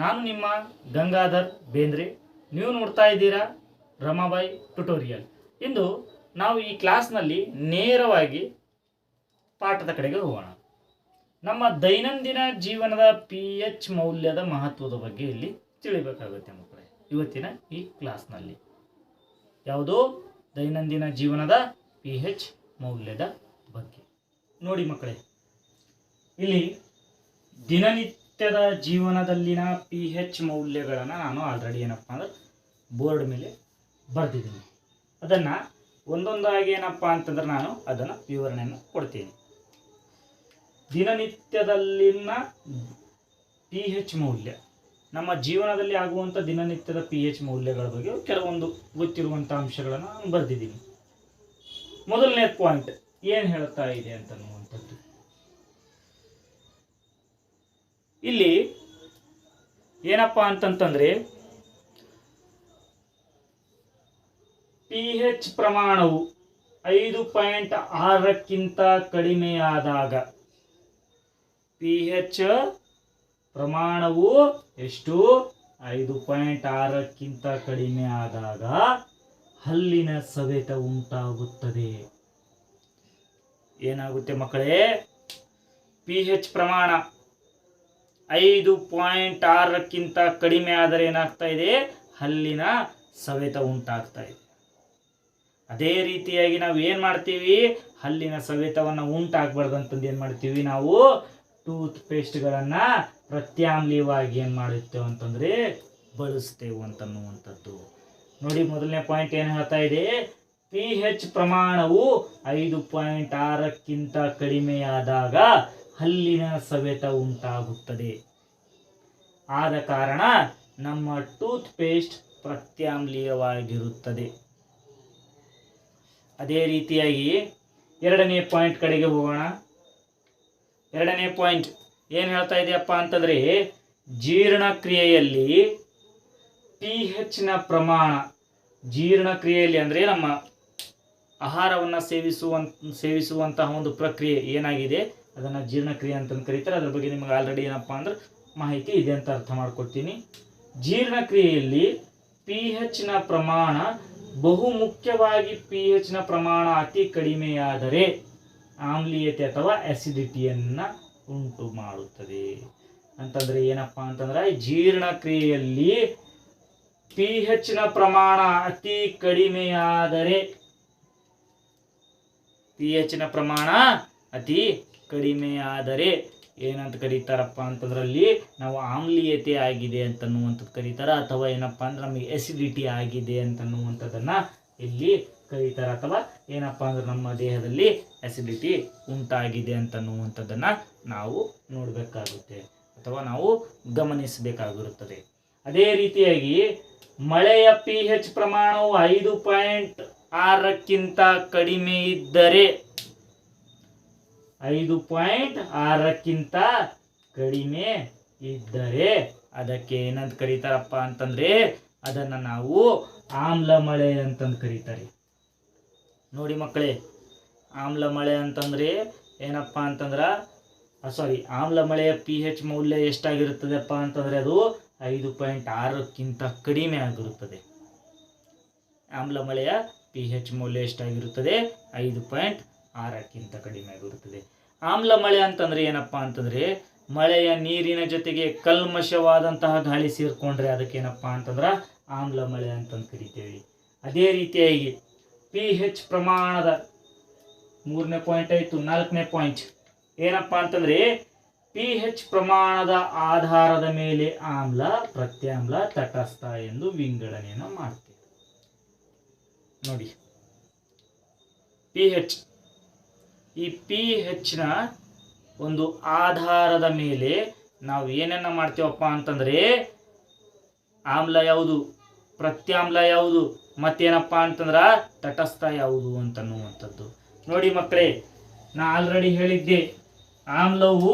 ನಾನು ನಿಮ್ಮ ಗಂಗಾಧರ್ ಬೇಂದ್ರೆ. ನೀವು ನೋಡ್ತಾ ಇದ್ದೀರಾ ರಮಾಬಾಯಿ ಟ್ಯುಟೋರಿಯಲ್. ಇಂದು ನಾವು ಈ ಕ್ಲಾಸ್ನಲ್ಲಿ ನೇರವಾಗಿ ಪಾಠದ ಕಡೆಗೆ ಹೋಗೋಣ. ನಮ್ಮ ದೈನಂದಿನ ಜೀವನದ pH ಮೌಲ್ಯದ ಮಹತ್ವದ ಬಗ್ಗೆ ಇಲ್ಲಿ ತಿಳಿಬೇಕಾಗುತ್ತೆ ಮಕ್ಕಳೇ. ಇವತ್ತಿನ ಈ ಕ್ಲಾಸ್ನಲ್ಲಿ ಯಾವುದೋ ದೈನಂದಿನ ಜೀವನದ pH ಮೌಲ್ಯದ ಬಗ್ಗೆ ನೋಡಿ ಮಕ್ಕಳೇ. ಇಲ್ಲಿ ದಿನನಿತ್ಯದ ಜೀವನದಲ್ಲಿನ pH ಮೌಲ್ಯಗಳನ್ನು ನಾನು ಆಲ್ರೆಡಿ ಏನಪ್ಪ ಅಂದ್ರೆ ಬೋರ್ಡ್ ಮೇಲೆ ಬರೆದಿದ್ದೀನಿ. ಅದನ್ನು ಒಂದೊಂದಾಗಿ ಏನಪ್ಪ ಅಂತಂದ್ರೆ ನಾನು ಅದನ್ನು ವಿವರಣೆಯನ್ನು ಕೊಡ್ತೀನಿ. ದಿನನಿತ್ಯದಲ್ಲಿನ pH ಮೌಲ್ಯ, ನಮ್ಮ ಜೀವನದಲ್ಲಿ ಆಗುವಂಥ ದಿನನಿತ್ಯದ pH ಮೌಲ್ಯಗಳ ಬಗ್ಗೆ ಕೆಲವೊಂದು ಗೊತ್ತಿರುವಂಥ ಅಂಶಗಳನ್ನು ನಾನು ಬರೆದಿದ್ದೀನಿ. ಮೊದಲನೇ ಪಾಯಿಂಟ್ ಏನು ಹೇಳ್ತಾ ಇದೆ ಅಂತನ್ನುವಂಥದ್ದು, ಇಲ್ಲಿ ಏನಪ್ಪ ಅಂತಂತಂದ್ರೆ pH ಪ್ರಮಾಣವು 5.6ಕ್ಕಿಂತ ಕಡಿಮೆಯಾದಾಗ, pH ಪ್ರಮಾಣವು ಎಷ್ಟು 5.6ಕ್ಕಿಂತ ಕಡಿಮೆ ಆದಾಗ ಹಲ್ಲಿನ ಸವೆತ ಉಂಟಾಗುತ್ತದೆ. ಏನಾಗುತ್ತೆ ಮಕ್ಕಳೇ, pH ಪ್ರಮಾಣ 5.6ಕ್ಕಿಂತ ಕಡಿಮೆ ಆದರೆ ಏನಾಗ್ತಾ ಇದೆ, ಹಲ್ಲಿನ ಸವೆತ ಉಂಟಾಗ್ತಾ ಇದೆ. ಅದೇ ರೀತಿಯಾಗಿ ನಾವು ಏನು ಮಾಡ್ತೀವಿ, ಹಲ್ಲಿನ ಸವೆತವನ್ನು ಉಂಟಾಗಬಾರ್ದಂತಂದು ಏನು ಮಾಡ್ತೀವಿ, ನಾವು ಟೂತ್ ಪೇಸ್ಟ್ಗಳನ್ನು ಪ್ರತ್ಯಾಮ್ಲೀಯವಾಗಿ ಏನು ಮಾಡುತ್ತೇವೆ ಅಂತಂದರೆ ಬಳಸ್ತೇವೆ ಅಂತನ್ನುವಂಥದ್ದು ನೋಡಿ. ಮೊದಲನೇ ಪಾಯಿಂಟ್ ಏನು ಹೇಳ್ತಾ ಇದೆ, pH ಪ್ರಮಾಣವು 5.6ಕ್ಕಿಂತ ಕಡಿಮೆಯಾದಾಗ ಹಲ್ಲಿನ ಸವೆತ ಉಂಟಾಗುತ್ತದೆ. ಆದ ಕಾರಣ ನಮ್ಮ ಟೂತ್ ಪೇಸ್ಟ್ ಪ್ರತ್ಯಾಮ್ಲೀಯವಾಗಿರುತ್ತದೆ. ಅದೇ ರೀತಿಯಾಗಿ ಎರಡನೇ ಪಾಯಿಂಟ್ ಕಡೆಗೆ ಹೋಗೋಣ. ಎರಡನೇ ಪಾಯಿಂಟ್ ಏನು ಹೇಳ್ತಾ ಇದೆಯಪ್ಪ ಅಂತಂದರೆ, ಜೀರ್ಣಕ್ರಿಯೆಯಲ್ಲಿ pHನ ಪ್ರಮಾಣ, ಜೀರ್ಣಕ್ರಿಯೆಯಲ್ಲಿ ಅಂದರೆ ನಮ್ಮ ಆಹಾರವನ್ನು ಸೇವಿಸುವಂತಹ ಒಂದು ಪ್ರಕ್ರಿಯೆ ಏನಾಗಿದೆ ಅದನ್ನು ಜೀರ್ಣಕ್ರಿಯೆ ಅಂತಂದು ಕರೀತಾರೆ. ಅದ್ರ ಬಗ್ಗೆ ನಿಮಗೆ ಆಲ್ರೆಡಿ ಏನಪ್ಪ ಅಂದ್ರೆ ಮಾಹಿತಿ ಇದೆ ಅಂತ ಅರ್ಥ ಮಾಡ್ಕೊಡ್ತೀನಿ. ಜೀರ್ಣಕ್ರಿಯೆಯಲ್ಲಿ pHನ ಪ್ರಮಾಣ, ಬಹುಮುಖ್ಯವಾಗಿ pHನ ಪ್ರಮಾಣ ಅತಿ ಕಡಿಮೆಯಾದರೆ ಆಮ್ಲೀಯತೆ ಅಥವಾ ಅಸಿಡಿಟಿಯನ್ನು ಉಂಟು ಮಾಡುತ್ತದೆ. ಅಂತಂದರೆ ಏನಪ್ಪ ಅಂತಂದ್ರೆ, ಜೀರ್ಣಕ್ರಿಯೆಯಲ್ಲಿ pHನ ಪ್ರಮಾಣ ಅತಿ ಕಡಿಮೆಯಾದರೆ, pHನ ಪ್ರಮಾಣ ಅತಿ ಕಡಿಮೆಯಾದರೆ ಏನಂತ ಕರೀತಾರಪ್ಪ ಅಂತಂದ್ರೆ, ಅಲ್ಲಿ ನಾವು ಆಮ್ಲೀಯತೆ ಆಗಿದೆ ಅಂತನ್ನುವಂಥದ್ದು ಕರೀತಾರೆ, ಅಥವಾ ಏನಪ್ಪ ಅಂದ್ರೆ ನಮಗೆ ಎಸಿಡಿಟಿ ಆಗಿದೆ ಅಂತನ್ನುವಂಥದ್ದನ್ನು ಇಲ್ಲಿ ಕರೀತಾರೆ, ಅಥವಾ ಏನಪ್ಪ ಅಂದ್ರೆ ನಮ್ಮ ದೇಹದಲ್ಲಿ ಅಸಿಡಿಟಿ ಉಂಟಾಗಿದೆ ಅಂತನ್ನುವಂಥದ್ದನ್ನು ನಾವು ನೋಡಬೇಕಾಗುತ್ತೆ ಅಥವಾ ನಾವು ಗಮನಿಸಬೇಕಾಗಿರುತ್ತದೆ. ಅದೇ ರೀತಿಯಾಗಿ ಮಳೆಯ pH ಪ್ರಮಾಣವು 5.6ಕ್ಕಿಂತ ಕಡಿಮೆ ಇದ್ದರೆ, 5.6ಕ್ಕಿಂತ ಕಡಿಮೆ ಇದ್ದರೆ ಅದಕ್ಕೆ ಏನಂತ ಕರೀತಾರಪ್ಪ ಅಂತಂದ್ರೆ, ಅದನ್ನು ನಾವು ಆಮ್ಲ ಮಳೆ ಅಂತಂದು ಕರೀತಾರೆ. ನೋಡಿ ಮಕ್ಕಳೇ, ಆಮ್ಲ ಮಳೆ ಅಂತಂದ್ರೆ ಏನಪ್ಪ ಅಂತಂದ್ರೆ, ಆಮ್ಲ ಮಳೆಯ pH ಮೌಲ್ಯ ಎಷ್ಟಾಗಿರುತ್ತದೆಪ್ಪ ಅಂತಂದ್ರೆ ಅದು 5.6ಕ್ಕಿಂತ ಕಡಿಮೆ ಆಗಿರುತ್ತದೆ. ಆಮ್ಲ ಮಳೆಯ pH ಮೌಲ್ಯ ಎಷ್ಟಾಗಿರುತ್ತದೆ, 5.6ಕ್ಕಿಂತ ಕಡಿಮೆ ಆಗಿರುತ್ತದೆ. ಆಮ್ಲ ಮಳೆ ಅಂತಂದ್ರೆ ಏನಪ್ಪ ಅಂತಂದ್ರೆ, ಮಳೆಯ ನೀರಿನ ಜೊತೆಗೆ ಕಲ್ಮಶವಾದಂತಹ ಗಾಳಿ ಸೇರ್ಕೊಂಡ್ರೆ ಅದಕ್ಕೇನಪ್ಪ ಅಂತಂದ್ರೆ ಆಮ್ಲ ಮಳೆ ಅಂತಂದು ಕರಿತೇವೆ. ಅದೇ ರೀತಿಯಾಗಿ pH ಪ್ರಮಾಣದ ಮೂರನೇ ಪಾಯಿಂಟ್ ಆಯಿತು. ನಾಲ್ಕನೇ ಪಾಯಿಂಟ್ ಏನಪ್ಪ ಅಂತಂದ್ರೆ, pH ಪ್ರಮಾಣದ ಆಧಾರದ ಮೇಲೆ ಆಮ್ಲ, ಪ್ರತ್ಯಾಮ್ಲ, ತಟಸ್ಥ ಎಂದು ವಿಂಗಡಣೆಯನ್ನು ಮಾಡ್ತೇವೆ. ನೋಡಿ pH, ಈ pHನ ಒಂದು ಆಧಾರದ ಮೇಲೆ ನಾವು ಏನನ್ನ ಮಾಡ್ತೇವಪ್ಪ ಅಂತಂದ್ರೆ, ಆಮ್ಲ ಯಾವುದು, ಪ್ರತ್ಯಾಮ್ಲ ಯಾವುದು, ಮತ್ತೇನಪ್ಪ ಅಂತಂದ್ರೆ ತಟಸ್ಥ ಯಾವುದು ಅಂತನ್ನುವಂಥದ್ದು ನೋಡಿ ಮಕ್ಕಳೇ. ನಾ ಆಲ್ರೆಡಿ ಹೇಳಿದ್ದೆ, ಆಮ್ಲವು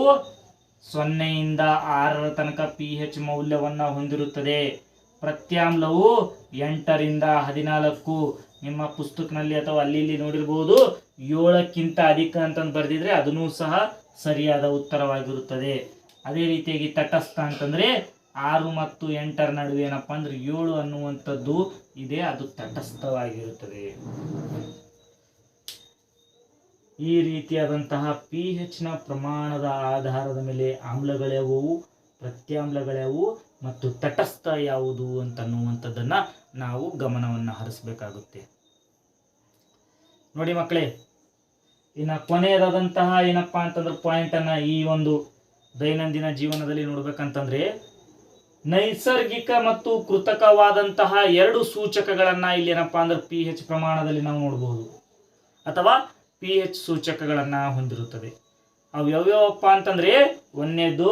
0ರಿಂದ 6ರ ತನಕ pH ಮೌಲ್ಯವನ್ನು ಹೊಂದಿರುತ್ತದೆ. ಪ್ರತ್ಯಾಮ್ಲವು 8ರಿಂದ 14, ನಿಮ್ಮ ಪುಸ್ತಕದಲ್ಲಿ ಅಥವಾ ಅಲ್ಲಿ ಇಲ್ಲಿ ನೋಡಿರ್ಬೋದು 7ಕ್ಕಿಂತ ಅಧಿಕ ಅಂತಂದು ಬರೆದಿದ್ರೆ ಅದನ್ನೂ ಸಹ ಸರಿಯಾದ ಉತ್ತರವಾಗಿರುತ್ತದೆ. ಅದೇ ರೀತಿಯಾಗಿ ತಟಸ್ಥ ಅಂತಂದ್ರೆ 6 ಮತ್ತು 8ರ ನಡುವೆ ಏನಪ್ಪ ಅಂದ್ರೆ 7 ಅನ್ನುವಂಥದ್ದು ಇದೆ, ಅದು ತಟಸ್ಥವಾಗಿರುತ್ತದೆ. ಈ ರೀತಿಯಾದಂತಹ pH ನ ಪ್ರಮಾಣದ ಆಧಾರದ ಮೇಲೆ ಆಮ್ಲಗಳ್ಯಾವುವು, ಪ್ರತ್ಯಾಮ್ಲಗಳ್ಯಾವುವು ಮತ್ತು ತಟಸ್ಥ ಯಾವುದು ಅಂತನ್ನುವಂಥದ್ದನ್ನ ನಾವು ಗಮನವನ್ನು ಹರಿಸಬೇಕಾಗುತ್ತೆ. ನೋಡಿ ಮಕ್ಕಳೇ, ಇನ್ನು ಕೊನೆಯದಾದಂತಹ ಏನಪ್ಪಾ ಅಂತಂದ್ರೆ ಪಾಯಿಂಟ್ ಅನ್ನ ಈ ಒಂದು ದೈನಂದಿನ ಜೀವನದಲ್ಲಿ ನೋಡ್ಬೇಕಂತಂದ್ರೆ, ನೈಸರ್ಗಿಕ ಮತ್ತು ಕೃತಕವಾದಂತಹ 2 ಸೂಚಕಗಳನ್ನ ಇಲ್ಲಿ ಏನಪ್ಪಾ ಅಂದ್ರೆ pH ಪ್ರಮಾಣದಲ್ಲಿ ನಾವು ನೋಡಬಹುದು, ಅಥವಾ pH ಸೂಚಕಗಳನ್ನ ಹೊಂದಿರುತ್ತದೆ. ಅವು ಯಾವ್ಯಾವಪ್ಪ ಅಂತಂದ್ರೆ, ಒಂದನೇದು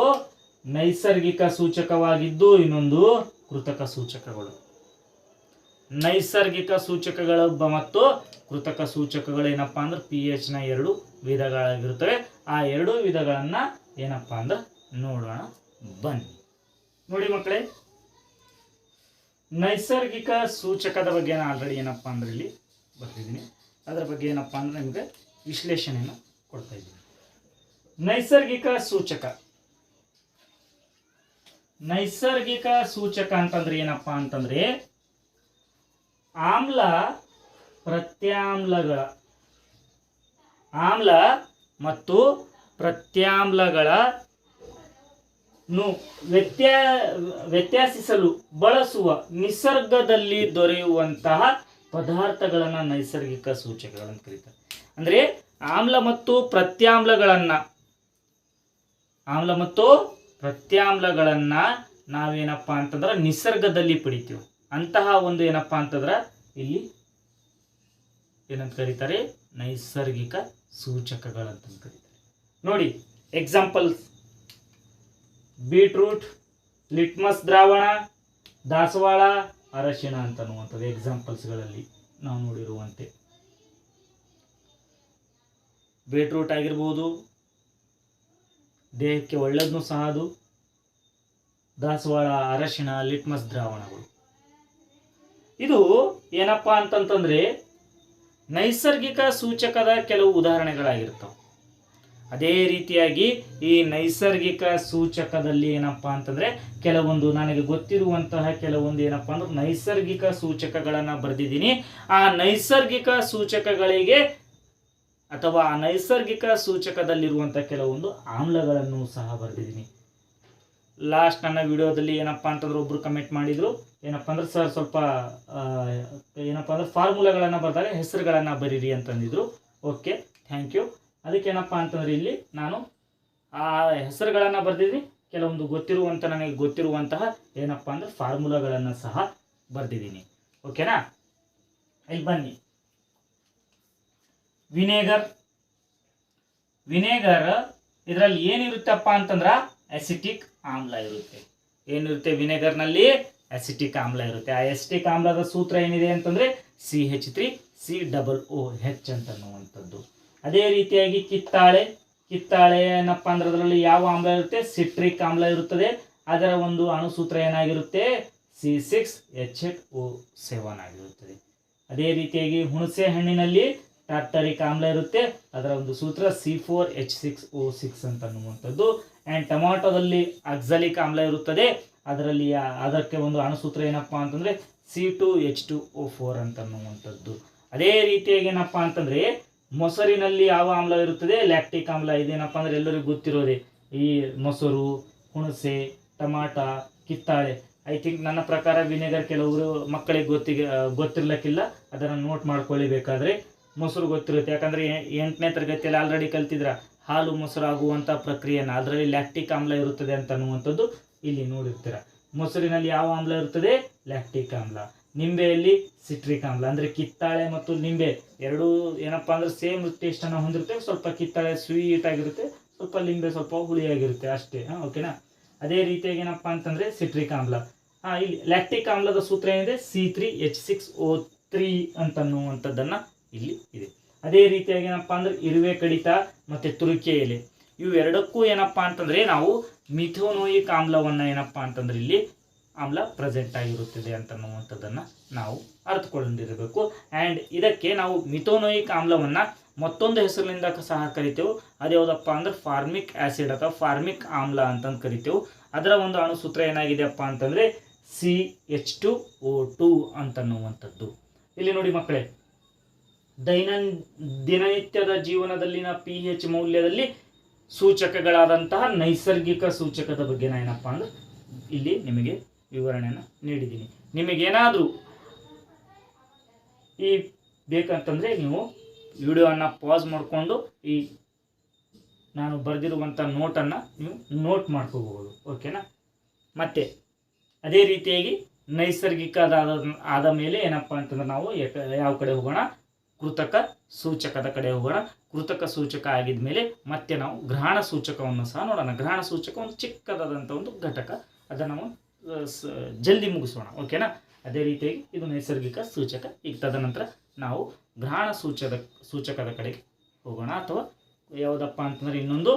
ನೈಸರ್ಗಿಕ ಸೂಚಕವಾಗಿದ್ದು ಇನ್ನೊಂದು ಕೃತಕ ಸೂಚಕಗಳು. ನೈಸರ್ಗಿಕ ಸೂಚಕಗಳು ಮತ್ತು ಕೃತಕ ಸೂಚಕಗಳು ಏನಪ್ಪಾ ಅಂದ್ರೆ pH ನ 2 ವಿಧಗಳಾಗಿರುತ್ತವೆ. ಆ 2 ವಿಧಗಳನ್ನ ಏನಪ್ಪಾ ಅಂದ್ರೆ ನೋಡೋಣ ಬನ್ನಿ. ನೋಡಿ ಮಕ್ಕಳೇ, ನೈಸರ್ಗಿಕ ಸೂಚಕದ ಬಗ್ಗೆ ನಾನು ಆಲ್ರೆಡಿ ಏನಪ್ಪಾ ಅಂದ್ರೆ ಇಲ್ಲಿ ಬರ್ತಿದ್ದೀನಿ. ಅದರ ಬಗ್ಗೆ ಏನಪ್ಪಾ ಅಂದ್ರೆ ನಿಮಗೆ ವಿಶ್ಲೇಷಣೆಯನ್ನು ಕೊಡ್ತಾ ಇದ್ದೀನಿ. ನೈಸರ್ಗಿಕ ಸೂಚಕ, ನೈಸರ್ಗಿಕ ಸೂಚಕ ಅಂತಂದ್ರೆ ಏನಪ್ಪಾ ಅಂತಂದ್ರೆ, ಆಮ್ಲ ಪ್ರತ್ಯಾಮ್ಲಗಳ, ಆಮ್ಲ ಮತ್ತು ಪ್ರತ್ಯಾಮ್ಲಗಳನ್ನು ವ್ಯತ್ಯಾಸಿಸಲು ಬಳಸುವ ನಿಸರ್ಗದಲ್ಲಿ ದೊರೆಯುವಂತಹ ಪದಾರ್ಥಗಳನ್ನ ನೈಸರ್ಗಿಕ ಸೂಚಕಗಳಂತ ಕರೀತಾರೆ. ಅಂದ್ರೆ ಆಮ್ಲ ಮತ್ತು ಪ್ರತ್ಯಾಮ್ಲಗಳನ್ನ ನಾವೇನಪ್ಪಾ ಅಂತಂದ್ರೆ ನಿಸರ್ಗದಲ್ಲಿ ಪಡಿತೀವಿ. ಅಂತಹ ಒಂದು ಏನಪ್ಪಾ ಅಂತಂದ್ರೆ ಇಲ್ಲಿ ಏನಂತ ಕರೀತಾರೆ, ನೈಸರ್ಗಿಕ ಸೂಚಕಗಳಂತ ಕರೀತಾರೆ. ನೋಡಿ ಎಕ್ಸಾಂಪಲ್ಸ್: ಬೀಟ್ರೂಟ್, ಲಿಟ್ಮಸ್ ದ್ರಾವಣ, ದಾಸವಾಳ, ಅರಶಿಣ ಅಂತನ್ನುವಂಥದ್ದು ಎಕ್ಸಾಂಪಲ್ಸ್ಗಳಲ್ಲಿ ನಾವು ನೋಡಿರುವಂತೆ. ಬೀಟ್ರೂಟ್ ಆಗಿರ್ಬೋದು, ದೇಹಕ್ಕೆ ಒಳ್ಳೆಯದನ್ನು ಸಹ ಅದು. ದಾಸವಾಳ, ಅರಶಿಣ, ಲಿಟ್ಮಸ್ ದ್ರಾವಣಗಳು ಇದು ಏನಪ್ಪಾ ಅಂತಂತಂದ್ರೆ ನೈಸರ್ಗಿಕ ಸೂಚಕದ ಕೆಲವು ಉದಾಹರಣೆಗಳಾಗಿರ್ತವೆ. ಅದೇ ರೀತಿಯಾಗಿ ಈ ನೈಸರ್ಗಿಕ ಸೂಚಕದಲ್ಲಿ ಏನಪ್ಪಾ ಅಂತಂದ್ರೆ ಕೆಲವೊಂದು ನನಗೆ ಗೊತ್ತಿರುವಂತಹ ಕೆಲವೊಂದು ಏನಪ್ಪಾ ಅಂದ್ರೆ ನೈಸರ್ಗಿಕ ಸೂಚಕಗಳನ್ನ ಬರೆದಿದ್ದೀನಿ. ಆ ನೈಸರ್ಗಿಕ ಸೂಚಕಗಳಿಗೆ ಅಥವಾ ಆ ನೈಸರ್ಗಿಕ ಸೂಚಕದಲ್ಲಿರುವಂತಹ ಕೆಲವೊಂದು ಆಮ್ಲಗಳನ್ನು ಸಹ ಬರೆದಿದ್ದೀನಿ. ಲಾಸ್ಟ್ ನನ್ನ ವಿಡಿಯೋದಲ್ಲಿ ಏನಪ್ಪಾ ಅಂತಂದ್ರೆ ಒಬ್ರು ಕಮೆಂಟ್ ಮಾಡಿದ್ರು, ಏನಪ್ಪಾ ಅಂದ್ರೆ ಸರ್ ಸ್ವಲ್ಪ ಏನಪ್ಪಾ ಅಂದ್ರೆ ಫಾರ್ಮುಲಾಗಳನ್ನ ಬರೆದಾಗ ಹೆಸರುಗಳನ್ನ ಬರೀರಿ ಅಂತಂದಿದ್ರು. Okay, thank you. ಅದಕ್ಕೆ ಏನಪ್ಪಾ ಅಂತಂದ್ರೆ ಇಲ್ಲಿ ನಾನು ಆ ಹೆಸರುಗಳನ್ನ ಬರೆದಿದ್ದೀನಿ. ಕೆಲವೊಂದು ನನಗೆ ಗೊತ್ತಿರುವಂತಹ ಏನಪ್ಪಾ ಅಂದ್ರೆ ಫಾರ್ಮುಲಾಗಳನ್ನ ಸಹ ಬರೆದಿದ್ದೀನಿ. ಓಕೆನಾ? ಇಲ್ಲಿ ಬನ್ನಿ. ವಿನೇಗರ್ ಇದರಲ್ಲಿ ಏನಿರುತ್ತಪ್ಪ ಅಂತಂದ್ರ ಅಸಿಟಿಕ್ ಆಮ್ಲ ಇರುತ್ತೆ. ಏನಿರುತ್ತೆ ವಿನೆಗರ್ನಲ್ಲಿ? ಅಸಿಟಿಕ್ ಆಮ್ಲ ಇರುತ್ತೆ. ಆ ಅಸಿಟಿಕ್ ಆಮ್ಲದ ಸೂತ್ರ ಏನಿದೆ ಅಂತಂದ್ರೆ CH3COOH ಅಂತನ್ನುವಂಥದ್ದು. ಅದೇ ರೀತಿಯಾಗಿ ಕಿತ್ತಾಳೆ ಏನಪ್ಪಾ ಅಂದ್ರೆ ಅದರಲ್ಲಿ ಯಾವ ಆಮ್ಲ ಇರುತ್ತೆ? ಸಿಟ್ರಿಕ್ ಆಮ್ಲ ಇರುತ್ತದೆ. ಅದರ ಒಂದು ಅಣುಸೂತ್ರ ಏನಾಗಿರುತ್ತೆ? C6H8O7 ಆಗಿರುತ್ತದೆ. ಅದೇ ರೀತಿಯಾಗಿ ಹುಣಸೆ ಹಣ್ಣಿನಲ್ಲಿ ಟಾರ್ಟರಿಕ್ ಆಮ್ಲ ಇರುತ್ತೆ. ಅದರ ಒಂದು ಸೂತ್ರ C4H6O6 ಅಂತನ್ನುವಂಥದ್ದು. ಆ್ಯಂಡ್ ಟೊಮಾಟೋದಲ್ಲಿ ಅಕ್ಸಲಿಕ್ ಆಮ್ಲ ಇರುತ್ತದೆ. ಅದಕ್ಕೆ ಒಂದು ಅಣುಸೂತ್ರ ಏನಪ್ಪಾ ಅಂತಂದ್ರೆ C2H2O4 ಅಂತನ್ನುವಂಥದ್ದು. ಅದೇ ರೀತಿಯಾಗಿ ಏನಪ್ಪಾ ಅಂತಂದ್ರೆ ಮೊಸರಿನಲ್ಲಿ ಯಾವ ಆಮ್ಲ ಇರುತ್ತದೆ? ಲ್ಯಾಕ್ಟಿಕ್ ಆಮ್ಲ. ಇದೇನಪ್ಪಾ ಅಂದ್ರೆ ಎಲ್ಲರಿಗೂ ಗೊತ್ತಿರೋದೆ. ಈ ಮೊಸರು, ಹುಣಸೆ, ಟಮಾಟ, ಕಿತ್ತಾಳೆ. ಐ ಥಿಂಕ್ ನನ್ನ ಪ್ರಕಾರ ವಿನೆಗರ್ ಕೆಲವರು ಮಕ್ಕಳಿಗೆ ಗೊತ್ತಿರ್ಲಿಕ್ಕಿಲ್ಲ. ಅದನ್ನು ನೋಟ್ ಮಾಡ್ಕೊಳ್ಳಿ. ಬೇಕಾದ್ರೆ ಮೊಸರು ಗೊತ್ತಿರುತ್ತೆ, ಯಾಕಂದ್ರೆ 8ನೇ ತರಗತಿಯಲ್ಲಿ ಆಲ್ರೆಡಿ ಕಲ್ತಿದ್ರ ಹಾಲು ಮೊಸರು ಆಗುವಂತ ಪ್ರಕ್ರಿಯೆನ. ಅದರಲ್ಲಿ ಲ್ಯಾಕ್ಟಿಕ್ ಆಮ್ಲ ಇರುತ್ತದೆ ಅಂತನ್ನುವಂಥದ್ದು ಇಲ್ಲಿ ನೋಡಿರ್ತೀರ. ಮೊಸರಿನಲ್ಲಿ ಯಾವ ಆಮ್ಲ ಇರುತ್ತದೆ? ಲ್ಯಾಕ್ಟಿಕ್ ಆಮ್ಲ. ನಿಂಬೆಯಲ್ಲಿ ಸಿಟ್ರಿಕ್ ಆಮ್ಲ. ಅಂದ್ರೆ ಕಿತ್ತಾಳೆ ಮತ್ತು ನಿಂಬೆ ಎರಡೂ ಏನಪ್ಪಾ ಅಂದ್ರೆ ಸೇಮ್ ಟೇಸ್ಟ್ ಅನ್ನ ಹೊಂದಿರುತ್ತೆ. ಸ್ವಲ್ಪ ಕಿತ್ತಾಳೆ ಸ್ವೀಟ್ ಆಗಿರುತ್ತೆ, ಸ್ವಲ್ಪ ಲಿಂಬೆ ಸ್ವಲ್ಪ ಹುಳಿಯಾಗಿರುತ್ತೆ ಅಷ್ಟೇ. ಓಕೆನಾ? ಅದೇ ರೀತಿಯಾಗಿ ಏನಪ್ಪಾ ಅಂತಂದ್ರೆ ಸಿಟ್ರಿಕ್ ಆಮ್ಲ. ಇಲ್ಲಿ ಲ್ಯಾಕ್ಟಿಕ್ ಆಮ್ಲದ ಸೂತ್ರ ಏನಿದೆ? C3H6O3 ಅಂತನ್ನುವಂಥದ್ದನ್ನ ಇಲ್ಲಿ ಇದೆ. ಅದೇ ರೀತಿಯಾಗಿ ಏನಪ್ಪಾ ಅಂದ್ರೆ ಇರುವೆ ಕಡಿತ ಮತ್ತೆ ತುರಿಕೆ ಎಲೆ, ಇವು ಎರಡಕ್ಕೂ ಏನಪ್ಪಾ ಅಂತಂದ್ರೆ ನಾವು ಮಿಥೋನೋಯಿಕ್ ಆಮ್ಲವನ್ನ ಏನಪ್ಪಾ ಅಂತಂದ್ರೆ ಇಲ್ಲಿ ಆಮ್ಲ ಪ್ರೆಸೆಂಟ್ ಆಗಿರುತ್ತದೆ ಅಂತನ್ನುವಂಥದ್ದನ್ನ ನಾವು ಅರ್ಥಕೊಂಡಿರಬೇಕು. ಆ್ಯಂಡ್ ಇದಕ್ಕೆ ನಾವು ಮಿಥೋನೋಯಿಕ್ ಆಮ್ಲವನ್ನ ಮತ್ತೊಂದು ಹೆಸರಿನಿಂದ ಸಹ ಕರಿತೇವೆ. ಅದ್ಯಾವುದಪ್ಪ ಅಂದ್ರೆ ಫಾರ್ಮಿಕ್ ಆಸಿಡ್ ಅಥವಾ ಫಾರ್ಮಿಕ್ ಆಮ್ಲ ಅಂತಂದು ಕರಿತೇವೆ. ಅದರ ಒಂದು ಅಣುಸೂತ್ರ ಏನಾಗಿದೆಯಪ್ಪ ಅಂತಂದರೆ CH2O2 ಅಂತನ್ನುವಂಥದ್ದು. ಇಲ್ಲಿ ನೋಡಿ ಮಕ್ಕಳೇ, ದಿನನಿತ್ಯದ ಜೀವನದಲ್ಲಿನ pH ಮೌಲ್ಯದಲ್ಲಿ ಸೂಚಕಗಳಾದಂತಹ ನೈಸರ್ಗಿಕ ಸೂಚಕದ ಬಗ್ಗೆ ಏನಪ್ಪ ಅಂದ್ರೆ ಇಲ್ಲಿ ನಿಮಗೆ ವಿವರಣೆಯನ್ನು ನೀಡಿದ್ದೀನಿ. ನಿಮಗೇನಾದರೂ ಈ ಬೇಕಂತಂದರೆ ನೀವು ವಿಡಿಯೋವನ್ನು ಪಾಸ್ ಮಾಡಿಕೊಂಡು ಈ ನಾನು ಬರೆದಿರುವಂಥ ನೋಟನ್ನು ನೀವು ನೋಟ್ ಮಾಡ್ಕೋಬಹುದು. ಓಕೆನಾ? ಮತ್ತೆ ಅದೇ ರೀತಿಯಾಗಿ ನೈಸರ್ಗಿಕ ಆದ ಮೇಲೆ ಏನಪ್ಪ ಅಂತಂದ್ರೆ ನಾವು ಯಾವ ಕಡೆ ಹೋಗೋಣ? ಕೃತಕ ಸೂಚಕದ ಕಡೆ ಹೋಗೋಣ. ಕೃತಕ ಸೂಚಕ ಆಗಿದ ಮೇಲೆ ಮತ್ತೆ ನಾವು ಗ್ರಹಣ ಸೂಚಕವನ್ನು ಸಹ ನೋಡೋಣ. ಗ್ರಹಣ ಸೂಚಕ ಒಂದು ಚಿಕ್ಕದಾದಂಥ ಒಂದು ಘಟಕ, ಅದನ್ನು ನಾವು ಜಲ್ದಿ ಮುಗಿಸೋಣ. ಓಕೆನಾ? ಅದೇ ರೀತಿಯಾಗಿ ಇದು ನೈಸರ್ಗಿಕ ಸೂಚಕ. ಈಗ ತದನಂತರ ನಾವು ಗ್ರಹಣ ಸೂಚಕದ ಕಡೆಗೆ ಹೋಗೋಣ, ಅಥವಾ ಯಾವುದಪ್ಪ ಅಂತಂದ್ರೆ ಇನ್ನೊಂದು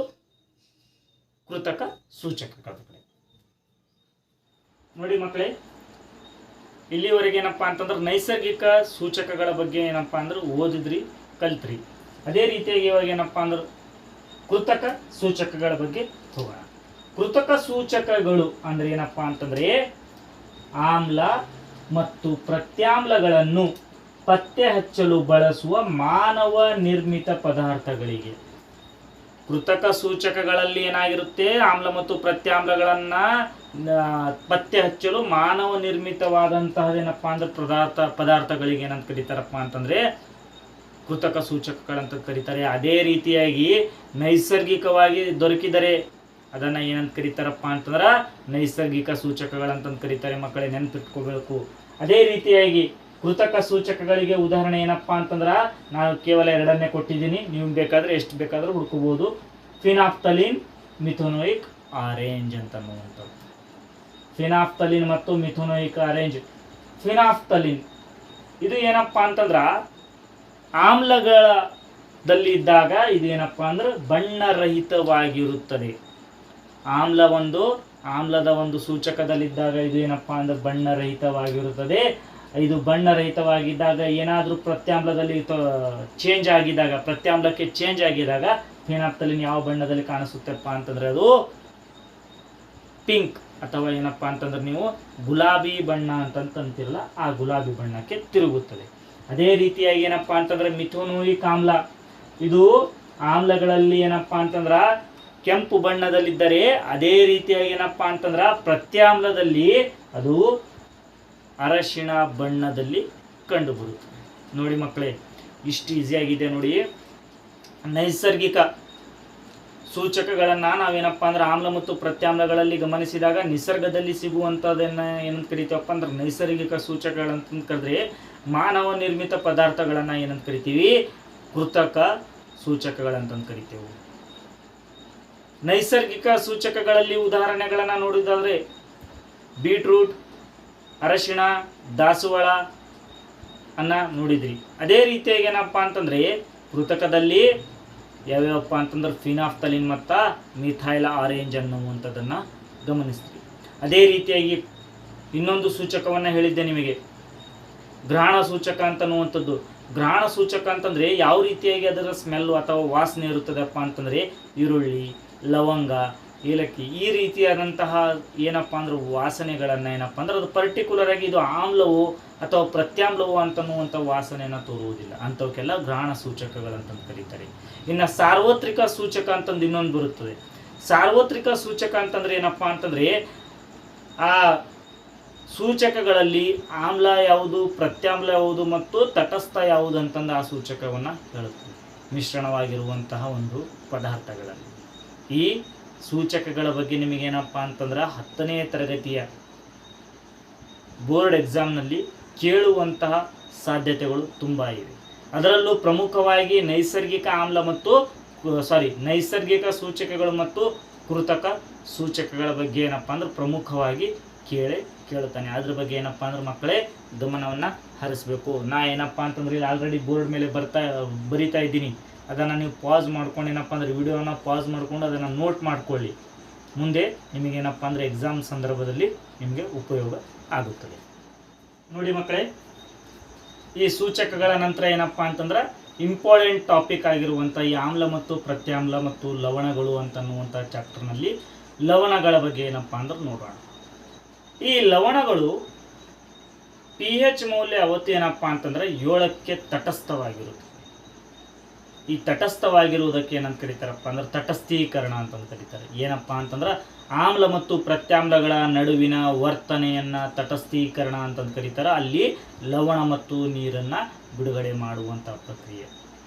ಕೃತಕ ಸೂಚಕಗಳ ಕಡೆ. ನೋಡಿ ಮಕ್ಕಳೇ, ಇಲ್ಲಿವರೆಗೆ ಏನಪ್ಪ ಅಂತಂದ್ರೆ ನೈಸರ್ಗಿಕ ಸೂಚಕಗಳ ಬಗ್ಗೆ ಏನಪ್ಪ ಅಂದ್ರೆ ಓದಿದ್ರಿ, ಕಲ್ತ್ರಿ. ಅದೇ ರೀತಿಯಾಗಿ ಇವಾಗ ಏನಪ್ಪ ಅಂದ್ರೆ ಕೃತಕ ಸೂಚಕಗಳ ಬಗ್ಗೆ ಹೋಗೋಣ. ಕೃತಕ ಸೂಚಕಗಳು ಅಂದ್ರೆ ಏನಪ್ಪ ಅಂತಂದ್ರೆ ಆಮ್ಲ ಮತ್ತು ಪ್ರತ್ಯಾಮ್ಲಗಳನ್ನು ಪತ್ತೆ ಹಚ್ಚಲು ಬಳಸುವ ಮಾನವ ನಿರ್ಮಿತ ಪದಾರ್ಥಗಳಿಗೆ. ಕೃತಕ ಸೂಚಕಗಳಲ್ಲಿ ಏನಾಗಿರುತ್ತೆ? ಆಮ್ಲ ಮತ್ತು ಪ್ರತ್ಯಾಮ್ಲಗಳನ್ನ ಪತ್ತೆ ಹಚ್ಚಲು ಮಾನವ ನಿರ್ಮಿತವಾದಂತಹ ಏನಪ್ಪಾ ಅಂದ್ರೆ ಪದಾರ್ಥಗಳಿಗೆ ಏನಂತ ಕರೀತಾರಪ್ಪ ಅಂತಂದ್ರೆ ಕೃತಕ ಸೂಚಕಗಳಂತ ಕರೀತಾರೆ. ಅದೇ ರೀತಿಯಾಗಿ ನೈಸರ್ಗಿಕವಾಗಿ ದೊರಕಿದರೆ ಅದನ್ನ ಏನಂತ ಕರೀತಾರಪ್ಪ ಅಂತಂದ್ರೆ ನೈಸರ್ಗಿಕ ಸೂಚಕಗಳಂತ ಕರೀತಾರೆ. ಮಕ್ಕಳೇ ನೆನಪಿಟ್ಕೋಬೇಕು. ಅದೇ ರೀತಿಯಾಗಿ ಕೃತಕ ಸೂಚಕಗಳಿಗೆ ಉದಾಹರಣೆ ಏನಪ್ಪಾ ಅಂತಂದ್ರೆ ನಾನು ಕೇವಲ ಎರಡನ್ನೇ ಕೊಟ್ಟಿದ್ದೀನಿ, ನೀವು ಬೇಕಾದ್ರೆ ಎಷ್ಟು ಬೇಕಾದ್ರೂ ಹುಡ್ಕೋಬಹುದು. ಫಿನಾಫ್ಥಲಿನ್, ಮಿಥೋನೋಯಿಕ್ ಆರೆಂಜ್ ಅಂತನ್ನುವಂಥದ್ದು. ಫಿನಾಫ್ಥಲಿನ್ ಮತ್ತು ಮಿಥೋನೋಯಿಕ್ ಆರೆಂಜ್. ಫಿನಾಫ್ಥಲಿನ್ ಇದು ಏನಪ್ಪಾ ಅಂತಂದ್ರ ಆಮ್ಲಗಳಲ್ಲಿ ಇದ್ದಾಗ ಇದು ಏನಪ್ಪಾ ಅಂದ್ರೆ ಬಣ್ಣರಹಿತವಾಗಿರುತ್ತದೆ. ಆಮ್ಲದ ಒಂದು ಸೂಚಕದಲ್ಲಿದ್ದಾಗ ಇದು ಏನಪ್ಪಾ ಅಂದ್ರೆ ಬಣ್ಣರಹಿತವಾಗಿರುತ್ತದೆ. ಇದು ಬಣ್ಣರಹಿತವಾಗಿದ್ದಾಗ ಏನಾದರೂ ಪ್ರತ್ಯಾಮ್ಲದಲ್ಲಿ ಚೇಂಜ್ ಆಗಿದಾಗ, ಪ್ರತ್ಯಾಮ್ಲಕ್ಕೆ ಚೇಂಜ್ ಆಗಿದಾಗ ಫಿನಾಫ್ಥಲಿನ್ ಯಾವ ಬಣ್ಣದಲ್ಲಿ ಕಾಣಿಸುತ್ತಪ್ಪ ಅಂತಂದ್ರೆ ಅದು ಪಿಂಕ್, ಅಥವಾ ಏನಪ್ಪಾ ಅಂತಂದ್ರೆ ನೀವು ಗುಲಾಬಿ ಬಣ್ಣ ಅಂತಂತಿರಲ್ಲ, ಆ ಗುಲಾಬಿ ಬಣ್ಣಕ್ಕೆ ತಿರುಗುತ್ತದೆ. ಅದೇ ರೀತಿಯಾಗಿ ಏನಪ್ಪಾ ಅಂತಂದ್ರೆ ಮಿಥೋನೋಯಿಕ್ ಆಮ್ಲ, ಇದು ಆಮ್ಲಗಳಲ್ಲಿ ಏನಪ್ಪಾ ಅಂತಂದ್ರ ಕೆಂಪು ಬಣ್ಣದಲ್ಲಿದ್ದರೆ, ಅದೇ ರೀತಿಯಾಗಿ ಏನಪ್ಪಾ ಅಂತಂದ್ರ ಪ್ರತ್ಯಾಮ್ಲದಲ್ಲಿ ಅದು ಅರಶಿಣ ಬಣ್ಣದಲ್ಲಿ ಕಂಡು ಬರುತ್ತದೆ. ನೋಡಿ ಮಕ್ಕಳೇ, ಇಷ್ಟು ಈಸಿಯಾಗಿದೆ ನೋಡಿ. ನೈಸರ್ಗಿಕ ಸೂಚಕಗಳನ್ನ ನಾವೇನಪ್ಪಾ ಅಂದ್ರೆ ಆಮ್ಲ ಮತ್ತು ಪ್ರತ್ಯಾಮ್ಲಗಳಲ್ಲಿ ಗಮನಿಸಿದಾಗ ನಿಸರ್ಗದಲ್ಲಿ ಸಿಗುವಂಥದ್ದನ್ನ ಏನಂತ ಕರಿತೀವಪ್ಪ ಅಂದ್ರೆ ನೈಸರ್ಗಿಕ ಸೂಚಕಗಳಂತ ಕರೆದ್ರೆ, ಮಾನವ ನಿರ್ಮಿತ ಪದಾರ್ಥಗಳನ್ನ ಏನಂತ ಕರಿತೀವಿ? ಕೃತಕ ಸೂಚಕಗಳಂತ ಕರಿತೇವೆ. ನೈಸರ್ಗಿಕ ಸೂಚಕಗಳಲ್ಲಿ ಉದಾಹರಣೆಗಳನ್ನ ನೋಡಿದಾದ್ರೆ ಬೀಟ್ರೂಟ್, ಅರಶಿಣ, ದಾಸವಾಳ ಅನ್ನ ನೋಡಿದ್ರಿ. ಅದೇ ರೀತಿಯಾಗಿ ಏನಪ್ಪಾ ಅಂತಂದ್ರೆ ಕೃತಕದಲ್ಲಿ ಯಾವ್ಯಾವಪ್ಪ ಅಂತಂದ್ರೆ ಫಿನಾಫ್ಥಲಿನ್ ಮತ್ತು ಮಿಥೈಲ್ ಆರೆಂಜ್ ಅನ್ನುವಂಥದ್ದನ್ನು ಗಮನಿಸ್ತೀವಿ. ಅದೇ ರೀತಿಯಾಗಿ ಇನ್ನೊಂದು ಸೂಚಕವನ್ನು ಹೇಳಿದ್ದೆ ನಿಮಗೆ, ಗ್ರಹಣ ಸೂಚಕ ಅಂತನ್ನುವಂಥದ್ದು. ಗ್ರಹಣ ಸೂಚಕ ಅಂತಂದರೆ ಯಾವ ರೀತಿಯಾಗಿ ಅದರ ಸ್ಮೆಲ್ಲು ಅಥವಾ ವಾಸನೆ ಇರುತ್ತದಪ್ಪ ಅಂತಂದರೆ ಈರುಳ್ಳಿ, ಲವಂಗ, ಏಲಕ್ಕಿ ಈ ರೀತಿಯಾದಂತಹ ಏನಪ್ಪ ಅಂದ್ರೆ ವಾಸನೆಗಳನ್ನು ಏನಪ್ಪ ಅಂದ್ರೆ ಅದು ಪರ್ಟಿಕ್ಯುಲರ್ ಆಗಿ ಇದು ಆಮ್ಲವು ಅಥವಾ ಪ್ರತ್ಯಾಮ್ಲವು ಅಂತನ್ನುವಂಥ ವಾಸನೆಯನ್ನು ತೋರುವುದಿಲ್ಲ. ಅಂಥವಕ್ಕೆಲ್ಲ ಗ್ರಹಣ ಸೂಚಕಗಳಂತ ಕರೀತಾರೆ. ಇನ್ನು ಸಾರ್ವತ್ರಿಕ ಸೂಚಕ ಅಂತಂದು ಇನ್ನೊಂದು ಬರುತ್ತದೆ. ಸಾರ್ವತ್ರಿಕ ಸೂಚಕ ಅಂತಂದ್ರೆ ಏನಪ್ಪ ಅಂತಂದರೆ ಆ ಸೂಚಕಗಳಲ್ಲಿ ಆಮ್ಲ ಯಾವುದು, ಪ್ರತ್ಯಾಮ್ಲ ಯಾವುದು ಮತ್ತು ತಟಸ್ಥ ಯಾವುದು ಅಂತಂದು ಆ ಸೂಚಕವನ್ನು ಹೇಳುತ್ತದೆ. ಮಿಶ್ರಣವಾಗಿರುವಂತಹ ಒಂದು ಪದಾರ್ಥಗಳಲ್ಲಿ ಈ ಸೂಚಕಗಳ ಬಗ್ಗೆ ನಿಮಗೇನಪ್ಪ ಅಂತಂದ್ರೆ 10ನೇ ತರಗತಿಯ ಬೋರ್ಡ್ ಎಕ್ಸಾಮ್ನಲ್ಲಿ ಕೇಳುವಂತಹ ಸಾಧ್ಯತೆಗಳು ತುಂಬ ಇವೆ. ಅದರಲ್ಲೂ ಪ್ರಮುಖವಾಗಿ ನೈಸರ್ಗಿಕ ಸೂಚಕಗಳು ಮತ್ತು ಕೃತಕ ಸೂಚಕಗಳ ಬಗ್ಗೆ ಏನಪ್ಪ ಅಂದ್ರೆ ಪ್ರಮುಖವಾಗಿ ಕೇಳುತ್ತಾನೆ. ಅದ್ರ ಬಗ್ಗೆ ಏನಪ್ಪ ಅಂದ್ರೆ ಮಕ್ಕಳೇ ಗಮನವನ್ನು ಹರಿಸಬೇಕು. ನಾ ಏನಪ್ಪ ಅಂತಂದ್ರೆ ಇಲ್ಲಿ ಆಲ್ರೆಡಿ ಬೋರ್ಡ್ ಮೇಲೆ ಬರಿತಾ ಇದ್ದೀನಿ. ಅದನ್ನು ನೀವು ಪಾಸ್ ಮಾಡ್ಕೊಂಡು ಏನಪ್ಪ ಅಂದರೆ ವಿಡಿಯೋನ ಪಾಸ್ ಮಾಡಿಕೊಂಡು ಅದನ್ನು ನೋಟ್ ಮಾಡ್ಕೊಳ್ಳಿ. ಮುಂದೆ ನಿಮಗೇನಪ್ಪ ಅಂದರೆ ಎಕ್ಸಾಮ್ ಸಂದರ್ಭದಲ್ಲಿ ನಿಮಗೆ ಉಪಯೋಗ ಆಗುತ್ತದೆ. ನೋಡಿ ಮಕ್ಕಳೇ, ಈ ಸೂಚಕಗಳ ನಂತರ ಏನಪ್ಪ ಅಂತಂದ್ರೆ ಇಂಪಾರ್ಟೆಂಟ್ ಟಾಪಿಕ್ ಆಗಿರುವಂಥ ಈ ಆಮ್ಲ ಮತ್ತು ಪ್ರತ್ಯಾಮ್ಲ ಮತ್ತು ಲವಣಗಳು ಅಂತನ್ನುವಂಥ ಚಾಪ್ಟರ್ನಲ್ಲಿ ಲವಣಗಳ ಬಗ್ಗೆ ಏನಪ್ಪಾ ಅಂದ್ರೆ ನೋಡೋಣ. ಈ ಲವಣಗಳು pH ಮೌಲ್ಯ ಅವತ್ತು ಏನಪ್ಪಾ ಅಂತಂದ್ರೆ 7ಕ್ಕೆ ತಟಸ್ಥವಾಗಿರುತ್ತೆ. ಈ ತಟಸ್ಥವಾಗಿರುವುದಕ್ಕೆ ಏನಂತ ಕರೀತಾರಪ್ಪ ಅಂದ್ರೆ ತಟಸ್ಥೀಕರಣ ಅಂತಂದು ಕರೀತಾರೆ. ಏನಪ್ಪಾ ಅಂತಂದ್ರೆ ಆಮ್ಲ ಮತ್ತು ಪ್ರತ್ಯಾಮ್ಲಗಳ ನಡುವಿನ ವರ್ತನೆಯನ್ನ ತಟಸ್ಥೀಕರಣ ಅಂತಂದು ಕರೀತಾರೆ. ಅಲ್ಲಿ ಲವಣ ಮತ್ತು ನೀರನ್ನ ಬಿಡುಗಡೆ ಮಾಡುವಂತ ಪ್ರಕ್ರಿಯೆ.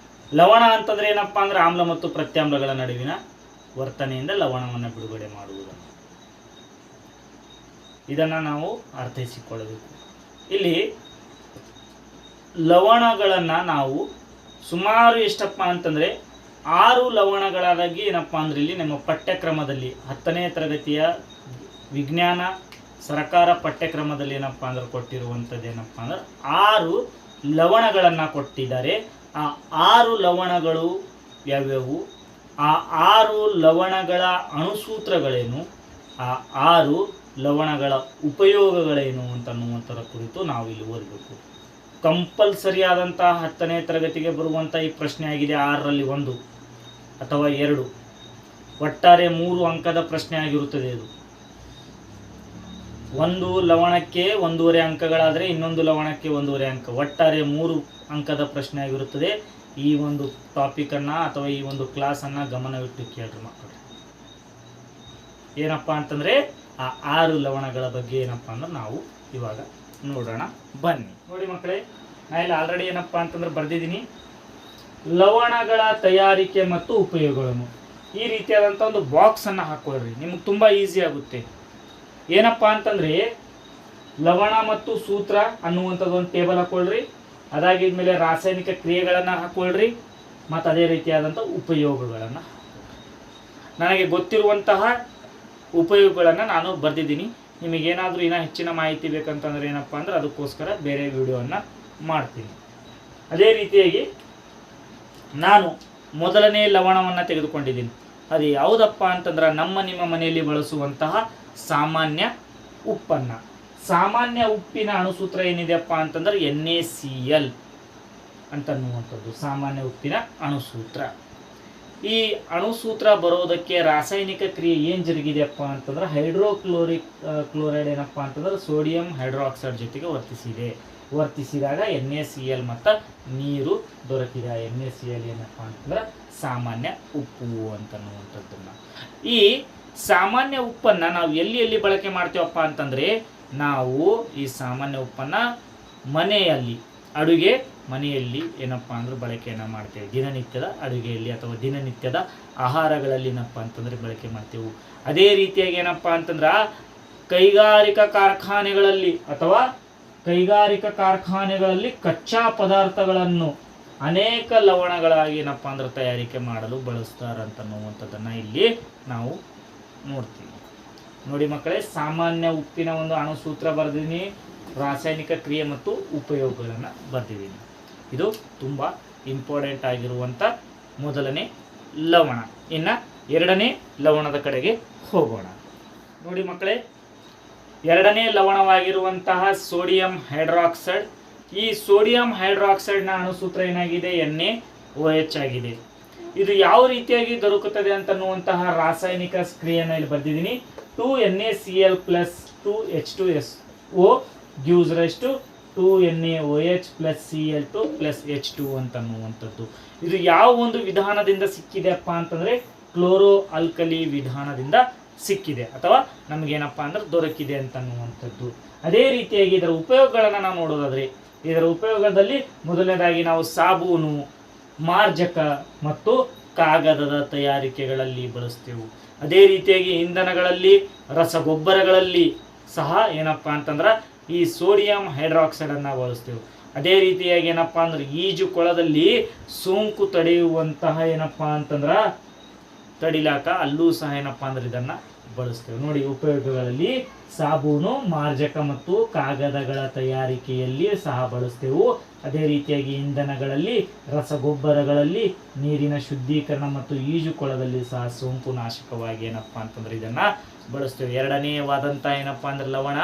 ಲವಣ ಅಂತಂದ್ರೆ ಏನಪ್ಪಾ ಅಂದ್ರೆ ಆಮ್ಲ ಮತ್ತು ಪ್ರತ್ಯಾಮ್ಲಗಳ ನಡುವಿನ ವರ್ತನೆಯಿಂದ ಲವಣವನ್ನು ಬಿಡುಗಡೆ ಮಾಡುವುದನ್ನು, ಇದನ್ನ ನಾವು ಅರ್ಥೈಸಿಕೊಳ್ಳಬೇಕು. ಇಲ್ಲಿ ಲವಣಗಳನ್ನ ನಾವು ಸುಮಾರು ಎಷ್ಟಪ್ಪ ಅಂತಂದ್ರೆ 6 ಲವಣಗಳಾಗಿ ಏನಪ್ಪಾ ಅಂದ್ರೆ ಇಲ್ಲಿ ನಮ್ಮ ಪಠ್ಯಕ್ರಮದಲ್ಲಿ 10ನೇ ತರಗತಿಯ ವಿಜ್ಞಾನ ಸರ್ಕಾರ ಪಠ್ಯಕ್ರಮದಲ್ಲಿ ಏನಪ್ಪಾ ಅಂದ್ರೆ ಕೊಟ್ಟಿರುವಂಥದ್ದು ಏನಪ್ಪಾ ಅಂದ್ರೆ 6 ಲವಣಗಳನ್ನ ಕೊಟ್ಟಿದ್ದಾರೆ. ಆ 6 ಲವಣಗಳು ಯಾವ್ಯಾವು, ಆ 6 ಲವಣಗಳ ಅಣುಸೂತ್ರಗಳೇನು, ಆ 6 ಲವಣಗಳ ಉಪಯೋಗಗಳೇನು ಅಂತನ್ನುವಂಥರ ಕುರಿತು ನಾವು ಇಲ್ಲಿ ಓದಬೇಕು. ಕಂಪಲ್ಸರಿ ಆದಂತಹ 10ನೇ ತರಗತಿಗೆ ಬರುವಂಥ ಈ ಪ್ರಶ್ನೆ ಆಗಿದೆ. 6ರಲ್ಲಿ 1 ಅಥವಾ 2, ಒಟ್ಟಾರೆ 3 ಅಂಕದ ಪ್ರಶ್ನೆ ಆಗಿರುತ್ತದೆ. ಇದು ಒಂದು ಲವಣಕ್ಕೆ 1.5 ಅಂಕಗಳಾದರೆ ಇನ್ನೊಂದು ಲವಣಕ್ಕೆ 1.5 ಅಂಕ, ಒಟ್ಟಾರೆ 3 ಅಂಕದ ಪ್ರಶ್ನೆ ಆಗಿರುತ್ತದೆ. ಈ ಒಂದು ಟಾಪಿಕನ್ನು ಅಥವಾ ಈ ಒಂದು ಕ್ಲಾಸನ್ನು ಗಮನವಿಟ್ಟು ಕೇಳ್ರಿ ಮಕ್ಕಳು. ಏನಪ್ಪಾ ಅಂತಂದರೆ ಆ 6 ಲವಣಗಳ ಬಗ್ಗೆ ಏನಪ್ಪಾ ಅಂದ್ರೆ ನಾವು ಇವಾಗ ನೋಡೋಣ ಬನ್ನಿ. ನೋಡಿ ಮಕ್ಕಳೇ, ನಾ ಇಲ್ಲಿ ಆಲ್ರೆಡಿ ಏನಪ್ಪಾ ಅಂತಂದ್ರೆ ಬರ್ದಿದ್ದೀನಿ ಲವಣಗಳ ತಯಾರಿಕೆ ಮತ್ತು ಉಪಯೋಗಗಳನ್ನು. ಈ ರೀತಿಯಾದಂಥ ಒಂದು ಬಾಕ್ಸನ್ನು ಹಾಕೊಳ್ರಿ, ನಿಮ್ಗೆ ತುಂಬ ಈಸಿ ಆಗುತ್ತೆ. ಏನಪ್ಪಾ ಅಂತಂದರೆ ಲವಣ ಮತ್ತು ಸೂತ್ರ ಅನ್ನುವಂಥದ್ದು ಒಂದು ಟೇಬಲ್ ಹಾಕೊಳ್ರಿ. ಅದಾಗಿದ್ಮೇಲೆ ರಾಸಾಯನಿಕ ಕ್ರಿಯೆಗಳನ್ನು ಹಾಕೊಳ್ರಿ ಮತ್ತು ಅದೇ ರೀತಿಯಾದಂಥ ಉಪಯೋಗಗಳನ್ನು. ನನಗೆ ಗೊತ್ತಿರುವಂತಹ ಉಪಯೋಗಗಳನ್ನು ನಾನು ಬರೆದಿದ್ದೀನಿ. ನಿಮಗೇನಾದರೂ ಇನ್ನೂ ಹೆಚ್ಚಿನ ಮಾಹಿತಿ ಬೇಕಂತಂದ್ರೆ ಏನಪ್ಪ ಅಂದ್ರೆ ಅದಕ್ಕೋಸ್ಕರ ಬೇರೆ ವಿಡಿಯೋವನ್ನು ಮಾಡ್ತೀನಿ. ಅದೇ ರೀತಿಯಾಗಿ ನಾನು ಮೊದಲನೇ ಲವಣವನ್ನು ತೆಗೆದುಕೊಂಡಿದ್ದೀನಿ. ಅದು ಯಾವುದಪ್ಪ ಅಂತಂದ್ರೆ ನಿಮ್ಮ ಮನೆಯಲ್ಲಿ ಬಳಸುವಂತಹ ಸಾಮಾನ್ಯ ಉಪ್ಪನ್ನು. ಸಾಮಾನ್ಯ ಉಪ್ಪಿನ ಅಣುಸೂತ್ರ ಏನಿದೆಯಪ್ಪ ಅಂತಂದ್ರೆ NaCl ಅಂತನ್ನುವಂಥದ್ದು ಸಾಮಾನ್ಯ ಉಪ್ಪಿನ ಅಣುಸೂತ್ರ. ಈ ಅಣುಸೂತ್ರ ಬರೋದಕ್ಕೆ ರಾಸಾಯನಿಕ ಕ್ರಿಯೆ ಏನು ಜರುಗಿದೆಯಪ್ಪ ಅಂತಂದ್ರೆ ಕ್ಲೋರೈಡ್ ಏನಪ್ಪ ಅಂತಂದ್ರೆ ಸೋಡಿಯಂ ಹೈಡ್ರಾಕ್ಸೈಡ್ ಜೊತೆಗೆ ವರ್ತಿಸಿದಾಗ NaCl ಮತ್ತು ನೀರು ದೊರಕಿದೆ. NaCl ಏನಪ್ಪ ಅಂತಂದ್ರೆ ಸಾಮಾನ್ಯ ಉಪ್ಪು ಅಂತನ್ನುವಂಥದ್ದನ್ನು. ಈ ಸಾಮಾನ್ಯ ಉಪ್ಪನ್ನು ನಾವು ಎಲ್ಲಿ ಬಳಕೆ ಮಾಡ್ತೀವಪ್ಪ ಅಂತಂದರೆ ನಾವು ಈ ಸಾಮಾನ್ಯ ಉಪ್ಪನ್ನು ಅಡುಗೆ ಮನೆಯಲ್ಲಿ ಏನಪ್ಪ ಅಂದ್ರೆ ಬಳಕೆಯನ್ನು ಮಾಡ್ತೇವೆ. ದಿನನಿತ್ಯದ ಅಡುಗೆಯಲ್ಲಿ ಅಥವಾ ದಿನನಿತ್ಯದ ಆಹಾರಗಳಲ್ಲಿ ಏನಪ್ಪ ಅಂತಂದರೆ ಬಳಕೆ ಮಾಡ್ತೇವೆ. ಅದೇ ರೀತಿಯಾಗಿ ಏನಪ್ಪ ಅಂತಂದ್ರೆ ಕೈಗಾರಿಕಾ ಕಾರ್ಖಾನೆಗಳಲ್ಲಿ ಕಚ್ಚಾ ಪದಾರ್ಥಗಳನ್ನು ಅನೇಕ ಲವಣಗಳಾಗಿ ಏನಪ್ಪ ಅಂದ್ರೆ ತಯಾರಿಕೆ ಮಾಡಲು ಬಳಸ್ತಾರಂತನ್ನುವಂಥದ್ದನ್ನು ಇಲ್ಲಿ ನಾವು ನೋಡ್ತೀವಿ. ನೋಡಿ ಮಕ್ಕಳೇ, ಸಾಮಾನ್ಯ ಉಪ್ಪಿನ ಒಂದು ಅಣುಸೂತ್ರ ಬರೆದಿದ್ದೀನಿ, ರಾಸಾಯನಿಕ ಕ್ರಿಯೆ ಮತ್ತು ಉಪಯೋಗಗಳನ್ನು ಬರೆದಿದ್ದೀನಿ. ಇದು ತುಂಬ ಇಂಪಾರ್ಟೆಂಟ್ ಆಗಿರುವಂಥ ಮೊದಲನೇ ಲವಣ. ಇನ್ನು ಎರಡನೇ ಲವಣದ ಕಡೆಗೆ ಹೋಗೋಣ. ನೋಡಿ ಮಕ್ಕಳೇ, ಎರಡನೇ ಲವಣವಾಗಿರುವಂತಹ ಸೋಡಿಯಂ ಹೈಡ್ರಾಕ್ಸೈಡ್. ಈ ಸೋಡಿಯಂ ಹೈಡ್ರಾಕ್ಸೈಡ್ನ ಅಣುಸೂತ್ರ ಏನಾಗಿದೆ, NaOH ಆಗಿದೆ. ಇದು ಯಾವ ರೀತಿಯಾಗಿ ದೊರಕುತ್ತದೆ ಅಂತನ್ನುವಂತಹ ರಾಸಾಯನಿಕ ಕ್ರಿಯೆಯನ್ನು ಇಲ್ಲಿ ಬರೆದಿದ್ದೀನಿ. 2NaCl plus 2H2SO gives rise to 2NaOH plus Cl2 plus H2 ಅಂತನ್ನುವಂಥದ್ದು. ಇದು ಯಾವ ಒಂದು ವಿಧಾನದಿಂದ ಸಿಕ್ಕಿದೆಪ್ಪ ಅಂತಂದರೆ ಕ್ಲೋರೋ ಆಲ್ಕಲಿ ವಿಧಾನದಿಂದ ಸಿಕ್ಕಿದೆ ಅಥವಾ ನಮಗೇನಪ್ಪ ಅಂದ್ರೆ ದೊರಕಿದೆ ಅಂತನ್ನುವಂಥದ್ದು. ಅದೇ ರೀತಿಯಾಗಿ ಇದರ ಉಪಯೋಗಗಳನ್ನು ನಾವು ನೋಡೋದಾದರೆ, ಇದರ ಉಪಯೋಗದಲ್ಲಿ ಮೊದಲನೇದಾಗಿ ನಾವು ಸಾಬೂನು, ಮಾರ್ಜಕ ಮತ್ತು ಕಾಗದದ ತಯಾರಿಕೆಗಳಲ್ಲಿ ಬಳಸ್ತೇವೆ. ಅದೇ ರೀತಿಯಾಗಿ ಇಂಧನಗಳಲ್ಲಿ, ರಸಗೊಬ್ಬರಗಳಲ್ಲಿ ಸಹ ಏನಪ್ಪ ಅಂತಂದ್ರೆ ಈ ಸೋಡಿಯಂ ಹೈಡ್ರಾಕ್ಸೈಡನ್ನು ಬಳಸ್ತೇವೆ. ಅದೇ ರೀತಿಯಾಗಿ ಏನಪ್ಪ ಅಂದ್ರೆ ಈಜು ಕೊಳದಲ್ಲಿ ಸೋಂಕು ತಡೆಯುವಂತಹ ಏನಪ್ಪ ಅಂತಂದ್ರೆ ತಡಿಲಾಕ ಅಲ್ಲೂ ಸಹ ಏನಪ್ಪ ಅಂದ್ರೆ ಇದನ್ನು ಬಳಸ್ತೇವೆ. ನೋಡಿ, ಉಪಯೋಗಗಳಲ್ಲಿ ಸಾಬೂನು, ಮಾರ್ಜಕ ಮತ್ತು ಕಾಗದಗಳ ತಯಾರಿಕೆಯಲ್ಲಿ ಸಹ ಬಳಸ್ತೇವೆ. ಅದೇ ರೀತಿಯಾಗಿ ಇಂಧನಗಳಲ್ಲಿ, ರಸಗೊಬ್ಬರಗಳಲ್ಲಿ, ನೀರಿನ ಶುದ್ಧೀಕರಣ ಮತ್ತು ಈಜುಕೊಳದಲ್ಲಿ ಸಹ ಸೋಂಕು ನಾಶಕವಾಗಿ ಏನಪ್ಪ ಅಂತಂದ್ರೆ ಇದನ್ನು ಬಳಸ್ತೇವೆ. ಎರಡನೇವಾದಂಥ ಏನಪ್ಪ ಅಂದ್ರೆ ಲವಣ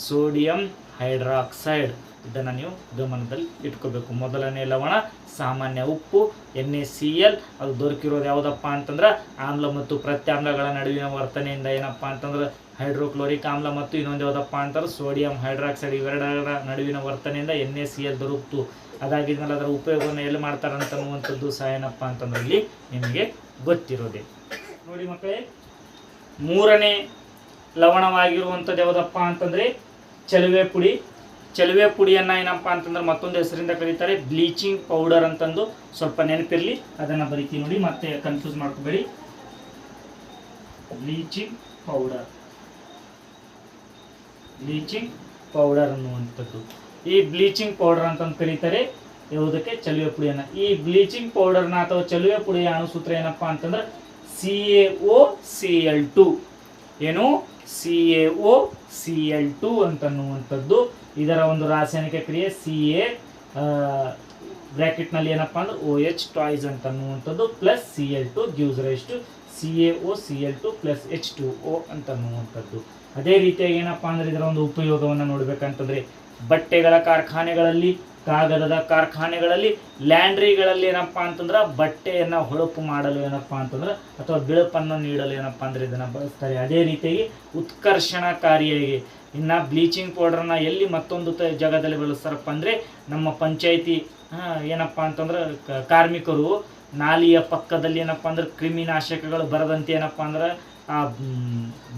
ಸೋಡಿಯಂ ಹೈಡ್ರಾಕ್ಸೈಡ್. ಇದನ್ನು ನೀವು ಗಮನದಲ್ಲಿ ಇಟ್ಕೋಬೇಕು. ಮೊದಲನೇ ಲವಣ ಸಾಮಾನ್ಯ ಉಪ್ಪು NaCl. ಅದು ದೊರಕಿರೋದು ಯಾವುದಪ್ಪ ಅಂತಂದ್ರೆ ಆಮ್ಲ ಮತ್ತು ಪ್ರತ್ಯಾಮ್ಲಗಳ ನಡುವಿನ ವರ್ತನೆಯಿಂದ ಏನಪ್ಪ ಅಂತಂದ್ರೆ ಹೈಡ್ರೋಕ್ಲೋರಿಕ್ ಆಮ್ಲ ಮತ್ತು ಇನ್ನೊಂದು ಯಾವುದಪ್ಪ ಅಂತಂದ್ರೆ ಸೋಡಿಯಂ ಹೈಡ್ರಾಕ್ಸೈಡ್. ಇವೆರಡರ ನಡುವಿನ ವರ್ತನೆಯಿಂದ NaCl ದೊರಕಿತು. ಅದಾಗಿದ್ಮೇಲೆ ಅದರ ಉಪಯೋಗವನ್ನು ಎಲ್ಲಿ ಮಾಡ್ತಾರೆ ಅಂತನ್ನುವಂಥದ್ದು ಸಹ ಏನಪ್ಪ ಅಂತಂದ್ರೆ ಇಲ್ಲಿ ನಿಮಗೆ ಗೊತ್ತಿರೋದೆ. ನೋಡಿ ಮಕ್ಕಳೇ, ಮೂರನೇ ಲವಣವಾಗಿರುವಂಥದ್ದು ಯಾವುದಪ್ಪ ಅಂತಂದರೆ ಚಲುವೆ ಪುಡಿ. ಚಲುವೆ ಪುಡಿಯನ್ನು ಏನಪ್ಪ ಅಂತಂದ್ರೆ ಮತ್ತೊಂದು ಹೆಸರಿಂದ ಕರೀತಾರೆ ಬ್ಲೀಚಿಂಗ್ ಪೌಡರ್ ಅಂತಂದು. ಸ್ವಲ್ಪ ನೆನಪಿರಲಿ, ಅದನ್ನು ಬರಿತೀನಿ ನೋಡಿ, ಮತ್ತೆ ಕನ್ಫ್ಯೂಸ್ ಮಾಡ್ಕೋಬೇಡಿ. ಬ್ಲೀಚಿಂಗ್ ಪೌಡರ್ ಅನ್ನುವಂಥದ್ದು. ಈ ಬ್ಲೀಚಿಂಗ್ ಪೌಡರ್ ಅಂತಂದು ಕರೀತಾರೆ ಯಾವುದಕ್ಕೆ? ಚಲುವೆ ಪುಡಿಯನ್ನು. ಈ ಬ್ಲೀಚಿಂಗ್ ಪೌಡರ್ನ ಅಥವಾ ಚಲುವೆ ಪುಡಿಯ ಅಣುಸೂತ್ರ ಏನಪ್ಪ ಅಂತಂದ್ರೆ CaOCl2. ಏನು? CaOCl2 ಅಂತನ್ನುವಂಥದ್ದು. ಇದರ ಒಂದು ರಾಸಾಯನಿಕ ಕ್ರಿಯೆ Ca ಬ್ರ್ಯಾಕೆಟ್ನಲ್ಲಿ ಏನಪ್ಪ ಅಂದ್ರೆ OH ಟಾಯ್ಸ್ ಅಂತನ್ನುವಂಥದ್ದು plus Cl2 gives rise to CaOCl2 plus H2O ಅಂತನ್ನುವಂಥದ್ದು. ಅದೇ ರೀತಿಯಾಗಿ ಏನಪ್ಪ ಅಂದ್ರೆ ಇದರ ಒಂದು ಉಪಯೋಗವನ್ನು ನೋಡ್ಬೇಕಂತಂದ್ರೆ ಬಟ್ಟೆಗಳ ಕಾರ್ಖಾನೆಗಳಲ್ಲಿ, ಕಾಗದದ ಕಾರ್ಖಾನೆಗಳಲ್ಲಿ, ಲ್ಯಾಂಡ್ರಿಗಳಲ್ಲಿ ಏನಪ್ಪ ಅಂತಂದ್ರೆ ಬಟ್ಟೆಯನ್ನು ಹೊಳಪು ಮಾಡಲು ಏನಪ್ಪ ಅಂತಂದ್ರೆ ಅಥವಾ ಬಿಳುಪನ್ನು ನೀಡಲು ಏನಪ್ಪ ಅಂದ್ರೆ ಇದನ್ನು ಬಳಸ್ತಾರೆ. ಅದೇ ರೀತಿಯಾಗಿ ಉತ್ಕರ್ಷಣಕಾರಿಯಾಗಿ ಇನ್ನು ಬ್ಲೀಚಿಂಗ್ ಪೌಡರ್ನ ಎಲ್ಲಿ ಮತ್ತೊಂದು ಜಾಗದಲ್ಲಿ ಬಳಸ್ತಾರಪ್ಪ ಅಂದರೆ ನಮ್ಮ ಪಂಚಾಯಿತಿ ಏನಪ್ಪ ಅಂತಂದ್ರೆ ಕಾರ್ಮಿಕರು ನಾಲಿಯ ಪಕ್ಕದಲ್ಲಿ ಏನಪ್ಪ ಅಂದ್ರೆ ಕ್ರಿಮಿನಾಶಕಗಳು ಬರದಂತೆ ಏನಪ್ಪ ಅಂದ್ರೆ ಆ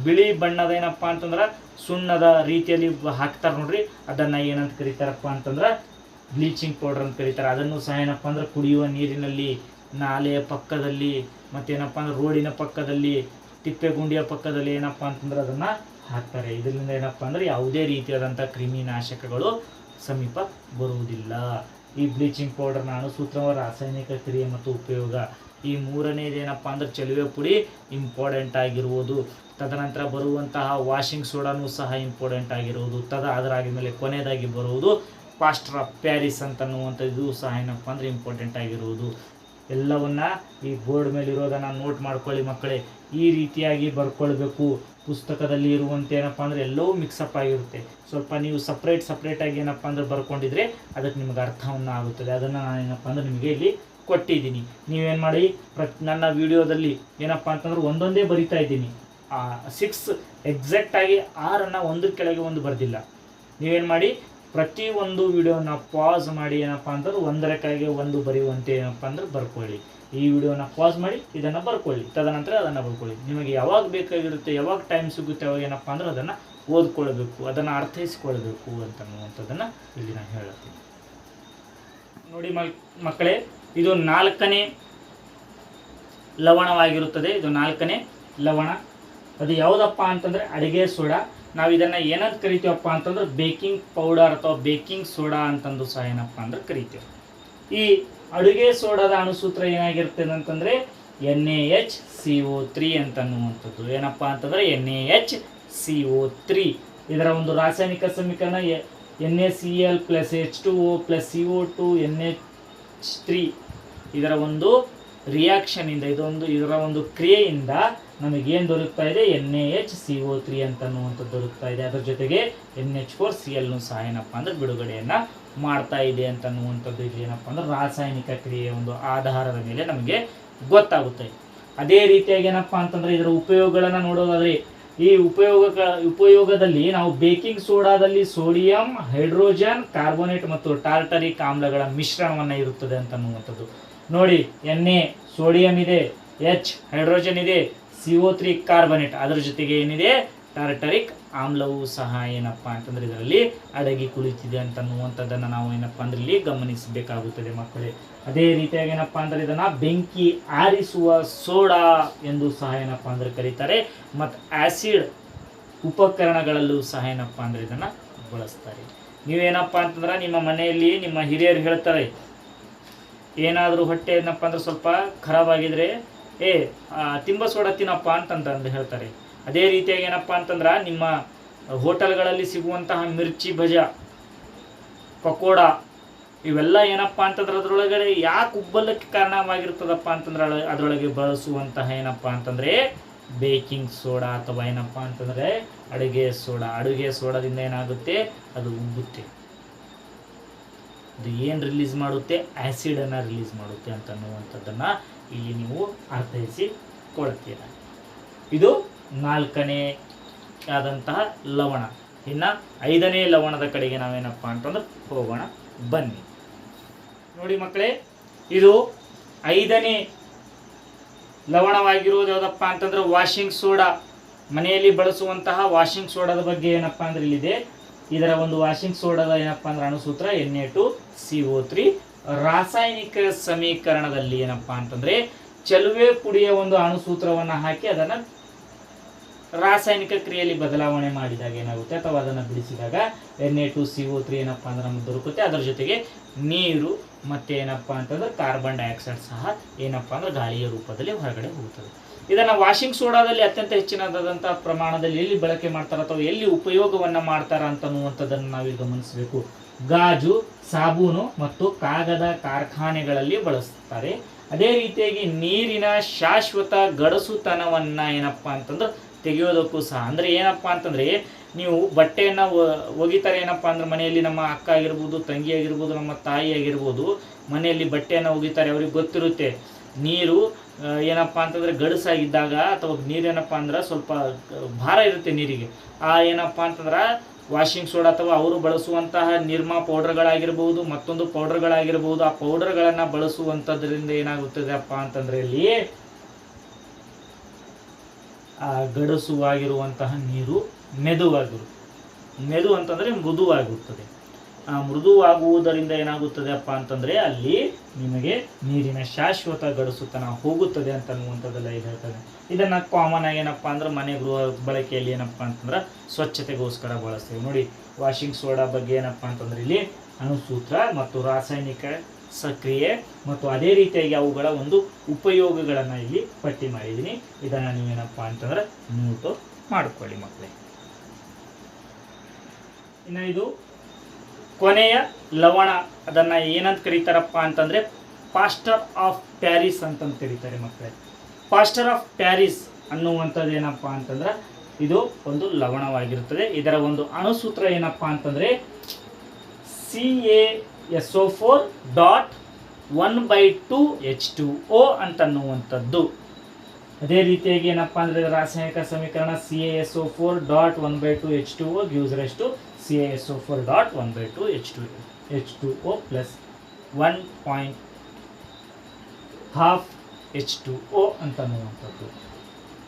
ಬಿಳಿ ಬಣ್ಣದ ಏನಪ್ಪ ಅಂತಂದ್ರೆ ಸುಣ್ಣದ ರೀತಿಯಲ್ಲಿ ಹಾಕ್ತಾರೆ ನೋಡ್ರಿ, ಅದನ್ನು ಏನಂತ ಕರೀತಾರಪ್ಪ ಅಂತಂದ್ರೆ ಬ್ಲೀಚಿಂಗ್ ಪೌಡರ್ ಅಂತ ಕರೀತಾರೆ. ಅದನ್ನು ಸಹ ಏನಪ್ಪ ಅಂದ್ರೆ ಕುಡಿಯುವ ನೀರಿನಲ್ಲಿ, ನಾಲೆಯ ಪಕ್ಕದಲ್ಲಿ, ಮತ್ತೇನಪ್ಪ ಅಂದ್ರೆ ರೋಡಿನ ಪಕ್ಕದಲ್ಲಿ, ತಿಪ್ಪೆಗುಂಡಿಯ ಪಕ್ಕದಲ್ಲಿ ಏನಪ್ಪ ಅಂತಂದ್ರೆ ಅದನ್ನು ಹಾಕ್ತಾರೆ. ಇದರಿಂದ ಏನಪ್ಪ ಅಂದ್ರೆ ಯಾವುದೇ ರೀತಿಯಾದಂಥ ಕ್ರಿಮಿನಾಶಕಗಳು ಸಮೀಪ ಬರುವುದಿಲ್ಲ. ಈ ಬ್ಲೀಚಿಂಗ್ ಪೌಡರ್ನ ಅಣುಸೂತ್ರ, ರಾಸಾಯನಿಕ ಕ್ರಿಯೆ ಮತ್ತು ಉಪಯೋಗ. ಈ ಮೂರನೇದೇನಪ್ಪ ಅಂದ್ರೆ ಚಲುವೆ ಪುಡಿ ಇಂಪಾರ್ಟೆಂಟ್ ಆಗಿರುವುದು. ತದನಂತರ ಬರುವಂತಹ ವಾಷಿಂಗ್ ಸೋಡಾನು ಸಹ ಇಂಪಾರ್ಟೆಂಟ್ ಆಗಿರುವುದು. ಅದರಾದ ಮೇಲೆ ಕೊನೆಯದಾಗಿ ಬರುವುದು ಪ್ಲಾಸ್ಟರ್ ಆಫ್ ಪ್ಯಾರಿಸ್ ಅಂತನ್ನುವಂಥದ್ದು ಸಹ ಏನಪ್ಪ ಅಂದರೆ ಇಂಪಾರ್ಟೆಂಟ್ ಆಗಿರುವುದು. ಎಲ್ಲವನ್ನ ಈ ಬೋರ್ಡ್ ಮೇಲೆ ಇರೋದನ್ನು ನೋಟ್ ಮಾಡ್ಕೊಳ್ಳಿ ಮಕ್ಕಳೇ. ಈ ರೀತಿಯಾಗಿ ಬರ್ಕೊಳ್ಬೇಕು. ಪುಸ್ತಕದಲ್ಲಿ ಇರುವಂತೆ ಏನಪ್ಪ ಅಂದರೆ ಎಲ್ಲವೂ ಮಿಕ್ಸಪ್ ಆಗಿರುತ್ತೆ. ಸ್ವಲ್ಪ ನೀವು ಸಪ್ರೇಟಾಗಿ ಏನಪ್ಪ ಅಂದ್ರೆ ಬರ್ಕೊಂಡಿದ್ರೆ ಅದಕ್ಕೆ ನಿಮಗೆ ಅರ್ಥವನ್ನು ಆಗುತ್ತದೆ. ಅದನ್ನು ನಾನು ಏನಪ್ಪ ಅಂದ್ರೆ ನಿಮಗೆ ಇಲ್ಲಿ ಕೊಟ್ಟಿದ್ದೀನಿ. ನೀವೇನು ಮಾಡಿ, ನನ್ನ ವಿಡಿಯೋದಲ್ಲಿ ಏನಪ್ಪ ಅಂತಂದ್ರೆ ಒಂದೊಂದೇ ಬರಿತಾ ಇದ್ದೀನಿ. 6 ಎಕ್ಸಾಕ್ಟಾಗಿ 6 ಒಂದ್ರ ಕೆಳಗೆ ಒಂದು ಬರೆದಿಲ್ಲ. ನೀವೇನು ಮಾಡಿ, ಪ್ರತಿಯೊಂದು ವಿಡಿಯೋನ ಪಾಸ್ ಮಾಡಿ ಏನಪ್ಪ ಅಂತಂದ್ರೆ ಒಂದರ ಕೆಳಗೆ ಒಂದು ಬರೆಯುವಂತೆ ಏನಪ್ಪ ಅಂದ್ರೆ ಬರ್ಕೊಳ್ಳಿ. ಈ ವಿಡಿಯೋನ ಪಾಸ್ ಮಾಡಿ ಇದನ್ನು ಬರ್ಕೊಳ್ಳಿ, ತದನಂತರ ಅದನ್ನು ಬರ್ಕೊಳ್ಳಿ. ನಿಮಗೆ ಯಾವಾಗ ಬೇಕಾಗಿರುತ್ತೆ, ಯಾವಾಗ ಟೈಮ್ ಸಿಗುತ್ತೆ, ಅವಾಗ ಏನಪ್ಪ ಅಂದ್ರೆ ಅದನ್ನು ಓದ್ಕೊಳ್ಬೇಕು, ಅದನ್ನು ಅರ್ಥೈಸ್ಕೊಳ್ಬೇಕು ಅಂತನ್ನುವಂಥದ್ದನ್ನು ಇಲ್ಲಿ ನಾನು ಹೇಳ್ತೀನಿ. ನೋಡಿ ಮಕ್ಕಳೇ, ಇದು 4ನೇ ಲವಣವಾಗಿರುತ್ತದೆ. ಇದು 4ನೇ ಲವಣ. ಅದು ಯಾವುದಪ್ಪ ಅಂತಂದರೆ ಅಡುಗೆ ಸೋಡಾ. ನಾವು ಇದನ್ನು ಏನಂತ ಕರಿತೀವಪ್ಪ ಅಂತಂದ್ರೆ ಬೇಕಿಂಗ್ ಪೌಡರ್ ಅಥವಾ ಬೇಕಿಂಗ್ ಸೋಡಾ ಅಂತಂದು ಸಹ ಏನಪ್ಪ ಅಂದ್ರೆ ಕರಿತೀವಿ. ಈ ಅಡುಗೆ ಸೋಡಾದ ಅಣುಸೂತ್ರ ಏನಾಗಿರ್ತದೆ ಅಂತಂದರೆ NaHCO3 ಅಂತನ್ನುವಂಥದ್ದು. ಏನಪ್ಪ ಅಂತಂದರೆ NaHCO3. ಇದರ ಒಂದು ರಾಸಾಯನಿಕ ಸಮೀಕರಣ NaCl plus H2O plus CO2 NH3. ಇದರ ಒಂದು ರಿಯಾಕ್ಷನಿಂದ, ಇದರ ಒಂದು ಕ್ರಿಯೆಯಿಂದ ನಮಗೇನು ದೊರಕ್ತಾ ಇದೆ? NaHCO3 ಅಂತನ್ನುವಂಥದ್ದು ದೊರಕ್ತಾ ಇದೆ. ಅದರ ಜೊತೆಗೆ NH4Cl ಸಹ ಏನಪ್ಪ ಅಂದ್ರೆ ಬಿಡುಗಡೆಯನ್ನು ಮಾಡ್ತಾ ಇದೆ ಅಂತನ್ನುವಂಥದ್ದು ಇಲ್ಲಿ ಏನಪ್ಪ ಅಂದ್ರೆ ರಾಸಾಯನಿಕ ಕ್ರಿಯೆಯ ಒಂದು ಆಧಾರದ ಮೇಲೆ ನಮಗೆ ಗೊತ್ತಾಗುತ್ತೆ. ಅದೇ ರೀತಿಯಾಗಿ ಏನಪ್ಪ ಅಂತಂದರೆ ಇದರ ಉಪಯೋಗಗಳನ್ನು ನೋಡೋದಾದರೆ, ಈ ಉಪಯೋಗದಲ್ಲಿ ನಾವು ಬೇಕಿಂಗ್ ಸೋಡಾದಲ್ಲಿ ಸೋಡಿಯಂ ಹೈಡ್ರೋಜನ್ ಕಾರ್ಬೋನೇಟ್ ಮತ್ತು ಟಾರ್ಟರಿಕ್ ಆಮ್ಲಗಳ ಮಿಶ್ರಣವನ್ನು ಇರುತ್ತದೆ ಅಂತನ್ನುವಂಥದ್ದು. ನೋಡಿ, Na ಸೋಡಿಯಂ ಇದೆ, H ಹೈಡ್ರೋಜನ್ ಇದೆ, CO3 ಕಾರ್ಬನೇಟ್, ಅದರ ಜೊತೆಗೆ ಏನಿದೆ? ಟಾರ್ಟರಿಕ್ ಆಮ್ಲವೂ ಸಹ ಏನಪ್ಪ ಅಂತಂದ್ರೆ ಇದರಲ್ಲಿ ಅಡಗಿ ಕುಳಿತಿದೆ ಅಂತನ್ನುವಂಥದ್ದನ್ನು ನಾವು ಏನಪ್ಪ ಅಂದ್ರೆ ಇಲ್ಲಿ ಗಮನಿಸಬೇಕಾಗುತ್ತದೆ ಮಕ್ಕಳೇ. ಅದೇ ರೀತಿಯಾಗಿ ಏನಪ್ಪ ಅಂದ್ರೆ ಇದನ್ನು ಬೆಂಕಿ ಆರಿಸುವ ಸೋಡಾ ಎಂದು ಸಹ ಏನಪ್ಪ ಅಂದ್ರೆ ಕರೀತಾರೆ. ಮತ್ತು ಆ್ಯಸಿಡ್ ಉಪಕರಣಗಳಲ್ಲೂ ಸಹ ಏನಪ್ಪ ಅಂದ್ರೆ ಇದನ್ನು ಬಳಸ್ತಾರೆ. ನೀವೇನಪ್ಪ ಅಂತಂದ್ರೆ ನಿಮ್ಮ ಮನೆಯಲ್ಲಿ ನಿಮ್ಮ ಹಿರಿಯರು ಹೇಳ್ತಾರೆ, ಏನಾದರೂ ಹೊಟ್ಟೆ ಏನಪ್ಪ ಅಂದ್ರೆ ಸ್ವಲ್ಪ ಖರಾಬಾಗಿದ್ರೆ ತಿಂಬ ಸೋಡಾ ತಿನ್ನಪ್ಪ ಅಂತಂದು ಹೇಳ್ತಾರೆ. ಅದೇ ರೀತಿಯಾಗಿ ಏನಪ್ಪ ಅಂತಂದ್ರೆ ನಿಮ್ಮ ಹೋಟೆಲ್ಗಳಲ್ಲಿ ಸಿಗುವಂತಹ ಮಿರ್ಚಿ ಭಜ, ಪಕೋಡ, ಇವೆಲ್ಲ ಏನಪ್ಪ ಅಂತಂದ್ರೆ ಅದರೊಳಗಡೆ ಯಾಕೆ ಉಬ್ಬಲಕ್ಕೆ ಕಾರಣವಾಗಿರ್ತದಪ್ಪ ಅಂತಂದ್ರೆ ಅದರೊಳಗೆ ಬಳಸುವಂತಹ ಏನಪ್ಪ ಅಂತಂದರೆ ಬೇಕಿಂಗ್ ಸೋಡಾ ಅಥವಾ ಏನಪ್ಪ ಅಂತಂದರೆ ಅಡುಗೆ ಸೋಡಾದಿಂದ ಏನಾಗುತ್ತೆ, ಅದು ಉಬ್ಬುತ್ತೆ. ಅದು ಏನು ರಿಲೀಸ್ ಮಾಡುತ್ತೆ, ಆ್ಯಸಿಡನ್ನು ರಿಲೀಸ್ ಮಾಡುತ್ತೆ ಅಂತನ್ನುವಂಥದ್ದನ್ನು ಇಲ್ಲಿ ನೀವು ಅರ್ಥೈಸಿಕೊಳ್ತೀರ. ಇದು 4ನೇ ಆದಂತಹ ಲವಣ. ಇನ್ನು 5ನೇ ಲವಣದ ಕಡೆಗೆ ನಾವೇನಪ್ಪ ಅಂತಂದ್ರೆ ಹೋಗೋಣ ಬನ್ನಿ. ನೋಡಿ ಮಕ್ಕಳೇ, ಇದು 5ನೇ ಲವಣವಾಗಿರುವುದು ಯಾವುದಪ್ಪ ಅಂತಂದ್ರೆ ವಾಷಿಂಗ್ ಸೋಡಾ. ಮನೆಯಲ್ಲಿ ಬಳಸುವಂತಹ ವಾಷಿಂಗ್ ಸೋಡಾದ ಬಗ್ಗೆ ಏನಪ್ಪ ಅಂದ್ರೆ ಇಲ್ಲಿದೆ. ಇದರ ಒಂದು ವಾಷಿಂಗ್ ಸೋಡಾದ ಏನಪ್ಪ ಅಂದ್ರೆ ಅಣುಸೂತ್ರ Na2CO3. ರಾಸಾಯನಿಕ ಸಮೀಕರಣದಲ್ಲಿ ಏನಪ್ಪ ಅಂತಂದ್ರೆ ಚೆಲುವೆ ಪುಡಿಯ ಒಂದು ಅಣುಸೂತ್ರವನ್ನು ಹಾಕಿ ಅದನ್ನು ರಾಸಾಯನಿಕ ಕ್ರಿಯೆಯಲ್ಲಿ ಬದಲಾವಣೆ ಮಾಡಿದಾಗ ಏನಾಗುತ್ತೆ, ಅಥವಾ ಅದನ್ನು ಬಿಡಿಸಿದಾಗ Na2CO3 ಏನಪ್ಪ ಅಂದ್ರೆ ನಮಗೆ ದೊರಕುತ್ತೆ. ಅದರ ಜೊತೆಗೆ ನೀರು ಮತ್ತೆ ಏನಪ್ಪ ಅಂತಂದ್ರೆ ಕಾರ್ಬನ್ ಡೈಆಕ್ಸೈಡ್ ಸಹ ಏನಪ್ಪ ಅಂದ್ರೆ ಗಾಳಿಯ ರೂಪದಲ್ಲಿ ಹೊರಗಡೆ ಹೋಗುತ್ತದೆ. ಇದನ್ನು ವಾಷಿಂಗ್ ಸೋಡಾದಲ್ಲಿ ಅತ್ಯಂತ ಹೆಚ್ಚಿನದಾದಂತಹ ಪ್ರಮಾಣದಲ್ಲಿ ಎಲ್ಲಿ ಬಳಕೆ ಮಾಡ್ತಾರೆ ಅಥವಾ ಎಲ್ಲಿ ಉಪಯೋಗವನ್ನು ಮಾಡ್ತಾರ ಅಂತನ್ನುವಂಥದ್ದನ್ನು ನಾವಿಲ್ಲಿ ಗಮನಿಸಬೇಕು. ಗಾಜು, ಸಾಬೂನು ಮತ್ತು ಕಾಗದ ಕಾರ್ಖಾನೆಗಳಲ್ಲಿ ಬಳಸ್ತಾರೆ. ಅದೇ ರೀತಿಯಾಗಿ ನೀರಿನ ಶಾಶ್ವತ ಗಡಸುತನವನ್ನು ಏನಪ್ಪ ಅಂತಂದ್ರೆ ತೆಗೆಯೋದಕ್ಕೂ ಸಹ, ಅಂದರೆ ಏನಪ್ಪ ಅಂತಂದರೆ ನೀವು ಬಟ್ಟೆಯನ್ನು ಒಗಿತಾರೆ ಏನಪ್ಪ ಅಂದ್ರೆ ಮನೆಯಲ್ಲಿ ನಮ್ಮ ಅಕ್ಕ ಆಗಿರ್ಬೋದು, ತಂಗಿ ಆಗಿರ್ಬೋದು, ನಮ್ಮ ತಾಯಿ ಆಗಿರ್ಬೋದು, ಮನೆಯಲ್ಲಿ ಬಟ್ಟೆಯನ್ನು ಒಗಿತಾರೆ. ಅವ್ರಿಗೆ ಗೊತ್ತಿರುತ್ತೆ ನೀರು ಏನಪ್ಪ ಅಂತಂದರೆ ಗಡಸಾಗಿದ್ದಾಗ ಅಥವಾ ನೀರೇನಪ್ಪ ಅಂದ್ರೆ ಸ್ವಲ್ಪ ಭಾರ ಇರುತ್ತೆ ನೀರಿಗೆ. ಏನಪ್ಪ ಅಂತಂದ್ರೆ ವಾಷಿಂಗ್ ಸೋಡಾ ಅಥವಾ ಅವರು ಬಳಸುವಂತಹ ನಿರ್ಮಾ ಪೌಡರ್ಗಳಾಗಿರ್ಬೋದು, ಮತ್ತೊಂದು ಪೌಡರ್ಗಳಾಗಿರ್ಬೋದು, ಆ ಪೌಡರ್ಗಳನ್ನು ಬಳಸುವಂಥದ್ರಿಂದ ಏನಾಗುತ್ತದೆ ಅಪ್ಪ ಅಂತಂದರೆ ಇಲ್ಲಿ ಆ ಗಡಸುವಾಗಿರುವಂತಹ ನೀರು ಮೆದು ಅಂತಂದರೆ ಮೃದುವಾಗಿರುತ್ತದೆ. ಆ ಮೃದುವಾಗುವುದರಿಂದ ಏನಾಗುತ್ತದೆ ಅಪ್ಪ ಅಂತಂದರೆ ಅಲ್ಲಿ ನಿಮಗೆ ನೀರಿನ ಶಾಶ್ವತ ಗಡಸುತನ ಹೋಗುತ್ತದೆ ಅಂತನ್ನುವಂಥದ್ದೆಲ್ಲ ಇದು ಹೇಳ್ತದೆ. ಇದನ್ನು ಕಾಮನ್ ಆಗಿ ಏನಪ್ಪ ಅಂದ್ರೆ ಮನೆ ಗೃಹ ಬಳಕೆಯಲ್ಲಿ ಏನಪ್ಪ ಅಂತಂದ್ರೆ ಸ್ವಚ್ಛತೆಗೋಸ್ಕರ ಬಳಸ್ತೇವೆ. ನೋಡಿ, ವಾಷಿಂಗ್ ಸೋಡಾ ಬಗ್ಗೆ ಏನಪ್ಪ ಅಂತಂದ್ರೆ ಇಲ್ಲಿ ಅಣುಸೂತ್ರ ಮತ್ತು ರಾಸಾಯನಿಕ ಸಕ್ರಿಯೆ ಮತ್ತು ಅದೇ ರೀತಿಯಾಗಿ ಅವುಗಳ ಒಂದು ಉಪಯೋಗಗಳನ್ನು ಇಲ್ಲಿ ಪಟ್ಟಿ ಮಾಡಿದ್ದೀನಿ. ಇದನ್ನು ನೀವೇನಪ್ಪ ಅಂತಂದ್ರೆ ನೋಟು ಮಾಡಿಕೊಳ್ಳಿ ಮಕ್ಕಳೇ. ಇನ್ನು ಇದು ಕೊನೆಯ ಲವಣ. ಅದನ್ನು ಏನಂತ ಕರೀತಾರಪ್ಪ ಅಂತಂದರೆ ಪಾಸ್ಟರ್ ಆಫ್ ಪ್ಯಾರಿಸ್ ಅಂತಂದು ಕರೀತಾರೆ ಮಕ್ಕಳೇ. ಪಾಸ್ಟರ್ ಆಫ್ ಪ್ಯಾರಿಸ್ ಅನ್ನುವಂಥದ್ದು ಏನಪ್ಪ ಅಂತಂದ್ರೆ ಇದು ಒಂದು ಲವಣವಾಗಿರುತ್ತದೆ. ಇದರ ಒಂದು ಅಣುಸೂತ್ರ ಏನಪ್ಪ ಅಂತಂದರೆ CaSO4.1/2H2O ಅಂತನ್ನುವಂಥದ್ದು. ಅದೇ ರೀತಿಯಾಗಿ ಏನಪ್ಪ ಅಂದರೆ ರಾಸಾಯನಿಕ ಸಮೀಕರಣ CaSO4.1/2H2O gives rise to CaSO4.1/2H2O plus 1.5H2O ಅಂತನ್ನುವಂಥದ್ದು.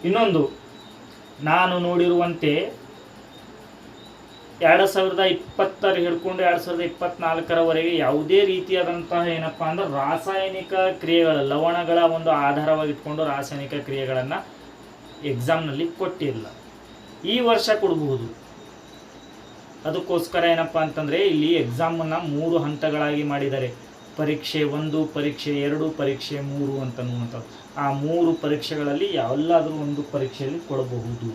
ಇನ್ನೊಂದು ನಾನು ನೋಡಿರುವಂತೆ 2020 ಹಿಡ್ಕೊಂಡು 2024 ಯಾವುದೇ ರೀತಿಯಾದಂತಹ ಏನಪ್ಪ ಅಂದ್ರೆ ರಾಸಾಯನಿಕ ಕ್ರಿಯೆಗಳ ಲವಣಗಳ ಒಂದು ಆಧಾರವಾಗಿಟ್ಕೊಂಡು ರಾಸಾಯನಿಕ ಕ್ರಿಯೆಗಳನ್ನು ಎಕ್ಸಾಮ್ನಲ್ಲಿ ಕೊಟ್ಟಿಲ್ಲ. ಈ ವರ್ಷ ಕೊಡಬಹುದು. ಅದಕ್ಕೋಸ್ಕರ ಏನಪ್ಪ ಅಂತಂದರೆ ಇಲ್ಲಿ ಎಕ್ಸಾಮನ್ನು 3 ಹಂತಗಳಾಗಿ ಮಾಡಿದ್ದಾರೆ. ಪರೀಕ್ಷೆ 1, ಪರೀಕ್ಷೆ 2, ಪರೀಕ್ಷೆ 3 ಅಂತನ್ನುವಂಥದ್ದು. ಆ 3 ಪರೀಕ್ಷೆಗಳಲ್ಲಿ ಎಲ್ಲಾದರೂ ಒಂದು ಪರೀಕ್ಷೆಯಲ್ಲಿ ಕೊಡಬಹುದು.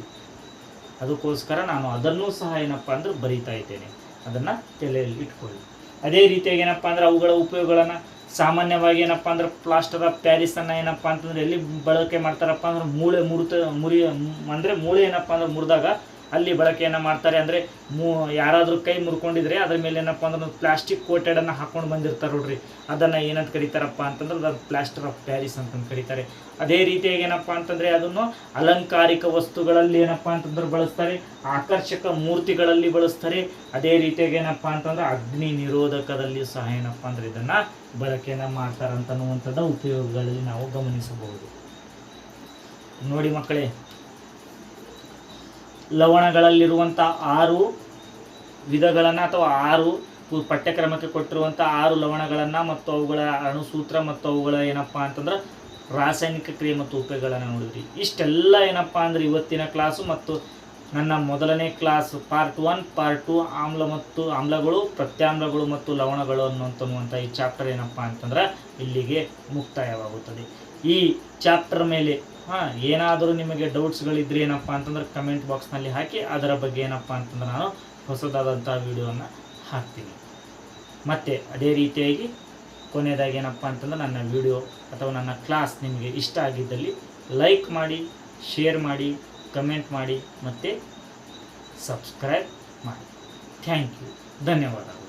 ಅದಕ್ಕೋಸ್ಕರ ನಾನು ಅದನ್ನೂ ಸಹ ಏನಪ್ಪ ಅಂದ್ರೆ ಬರೀತಾ ಇದ್ದೇನೆ. ಅದನ್ನು ತಲೆಯಲ್ಲಿ ಇಟ್ಕೊಳ್ಳಿ. ಅದೇ ರೀತಿಯಾಗಿ ಏನಪ್ಪ ಅಂದ್ರೆ ಅವುಗಳ ಉಪಯೋಗಗಳನ್ನು ಸಾಮಾನ್ಯವಾಗಿ ಏನಪ್ಪ ಅಂದ್ರೆ ಪ್ಲಾಸ್ಟರ್ ಆಫ್ ಪ್ಯಾರಿಸನ್ನು ಏನಪ್ಪ ಅಂತಂದ್ರೆ ಎಲ್ಲಿ ಬಳಕೆ ಮಾಡ್ತಾರಪ್ಪ ಅಂದ್ರೆ ಮೂಳೆ ಏನಪ್ಪ ಅಂದ್ರೆ ಮುರಿದಾಗ ಅಲ್ಲಿ ಬಳಕೆಯನ್ನು ಮಾಡ್ತಾರೆ. ಅಂದರೆ ಯಾರಾದರೂ ಕೈ ಮುರ್ಕೊಂಡಿದ್ರೆ ಅದ್ರ ಮೇಲೆ ಏನಪ್ಪ ಅಂದ್ರೆ ಪ್ಲಾಸ್ಟಿಕ್ ಕೋಟೆಡನ್ನು ಹಾಕ್ಕೊಂಡು ಬಂದಿರ್ತಾರೆ ನೋಡ್ರಿ, ಅದನ್ನು ಏನಂತ ಕರೀತಾರಪ್ಪ ಅಂತಂದ್ರೆ ಅದು ಪ್ಲಾಸ್ಟರ್ ಆಫ್ ಪ್ಯಾರಿಸ್ ಅಂತಂದು ಕರೀತಾರೆ. ಅದೇ ರೀತಿಯಾಗಿ ಏನಪ್ಪ ಅಂತಂದರೆ ಅದನ್ನು ಅಲಂಕಾರಿಕ ವಸ್ತುಗಳಲ್ಲಿ ಏನಪ್ಪ ಅಂತಂದ್ರೆ ಬಳಸ್ತಾರೆ, ಆಕರ್ಷಕ ಮೂರ್ತಿಗಳಲ್ಲಿ ಬಳಸ್ತಾರೆ. ಅದೇ ರೀತಿಯಾಗಿ ಏನಪ್ಪ ಅಂತಂದ್ರೆ ಅಗ್ನಿ ನಿರೋಧಕದಲ್ಲಿ ಸಹ ಏನಪ್ಪ ಅಂದರೆ ಇದನ್ನು ಬಳಕೆಯನ್ನು ಮಾಡ್ತಾರೆ ಅಂತನ್ನುವಂಥದ್ದು ಉಪಯೋಗಗಳಲ್ಲಿ ನಾವು ಗಮನಿಸಬಹುದು. ನೋಡಿ ಮಕ್ಕಳೇ, ಲವಣಗಳಲ್ಲಿರುವಂಥ 6 ವಿಧಗಳನ್ನು ಅಥವಾ 6 ಪಠ್ಯಕ್ರಮಕ್ಕೆ ಕೊಟ್ಟಿರುವಂಥ 6 ಲವಣಗಳನ್ನು ಮತ್ತು ಅವುಗಳ ಅಣುಸೂತ್ರ ಮತ್ತು ಅವುಗಳ ಏನಪ್ಪ ಅಂತಂದ್ರೆ ರಾಸಾಯನಿಕ ಕ್ರಿಯೆ ಮತ್ತು ಉಪಯೋಗಗಳನ್ನು ನೋಡಿದ್ರಿ. ಇಷ್ಟೆಲ್ಲ ಏನಪ್ಪ ಅಂದರೆ ಇವತ್ತಿನ ಕ್ಲಾಸು ಮತ್ತು ನನ್ನ ಮೊದಲನೇ ಕ್ಲಾಸ್ ಪಾರ್ಟ್ 1, ಪಾರ್ಟ್ 2 ಆಮ್ಲ ಮತ್ತು ಆಮ್ಲಗಳು, ಪ್ರತ್ಯಾಮ್ಲಗಳು ಮತ್ತು ಲವಣಗಳು ಅನ್ನುವಂಥ ಈ ಚಾಪ್ಟರ್ ಏನಪ್ಪ ಅಂತಂದ್ರೆ ಇಲ್ಲಿಗೆ ಮುಕ್ತಾಯವಾಗುತ್ತದೆ. ಈ ಚಾಪ್ಟರ್ ಮೇಲೆ ಏನಾದರೂ ನಿಮಗೆ ಡೌಟ್ಸ್ಗಳಿದ್ರೆ ಏನಪ್ಪ ಅಂತಂದ್ರೆ ಕಮೆಂಟ್ ಬಾಕ್ಸ್ನಲ್ಲಿ ಹಾಕಿ, ಅದರ ಬಗ್ಗೆ ಏನಪ್ಪ ಅಂತಂದ್ರೆ ನಾನು ಹೊಸದಾದಂಥ ವಿಡಿಯೋವನ್ನು ಹಾಕ್ತೀನಿ. ಮತ್ತು ಅದೇ ರೀತಿಯಾಗಿ ಕೊನೆಯದಾಗಿ ಏನಪ್ಪ ಅಂತಂದ್ರೆ ನನ್ನ ವಿಡಿಯೋ ಅಥವಾ ನನ್ನ ಕ್ಲಾಸ್ ನಿಮಗೆ ಇಷ್ಟ ಆಗಿದ್ದಲ್ಲಿ ಲೈಕ್ ಮಾಡಿ, ಶೇರ್ ಮಾಡಿ, ಕಮೆಂಟ್ ಮಾಡಿ ಮತ್ತು ಸಬ್ಸ್ಕ್ರೈಬ್ ಮಾಡಿ. Thank you. ಧನ್ಯವಾದಗಳು.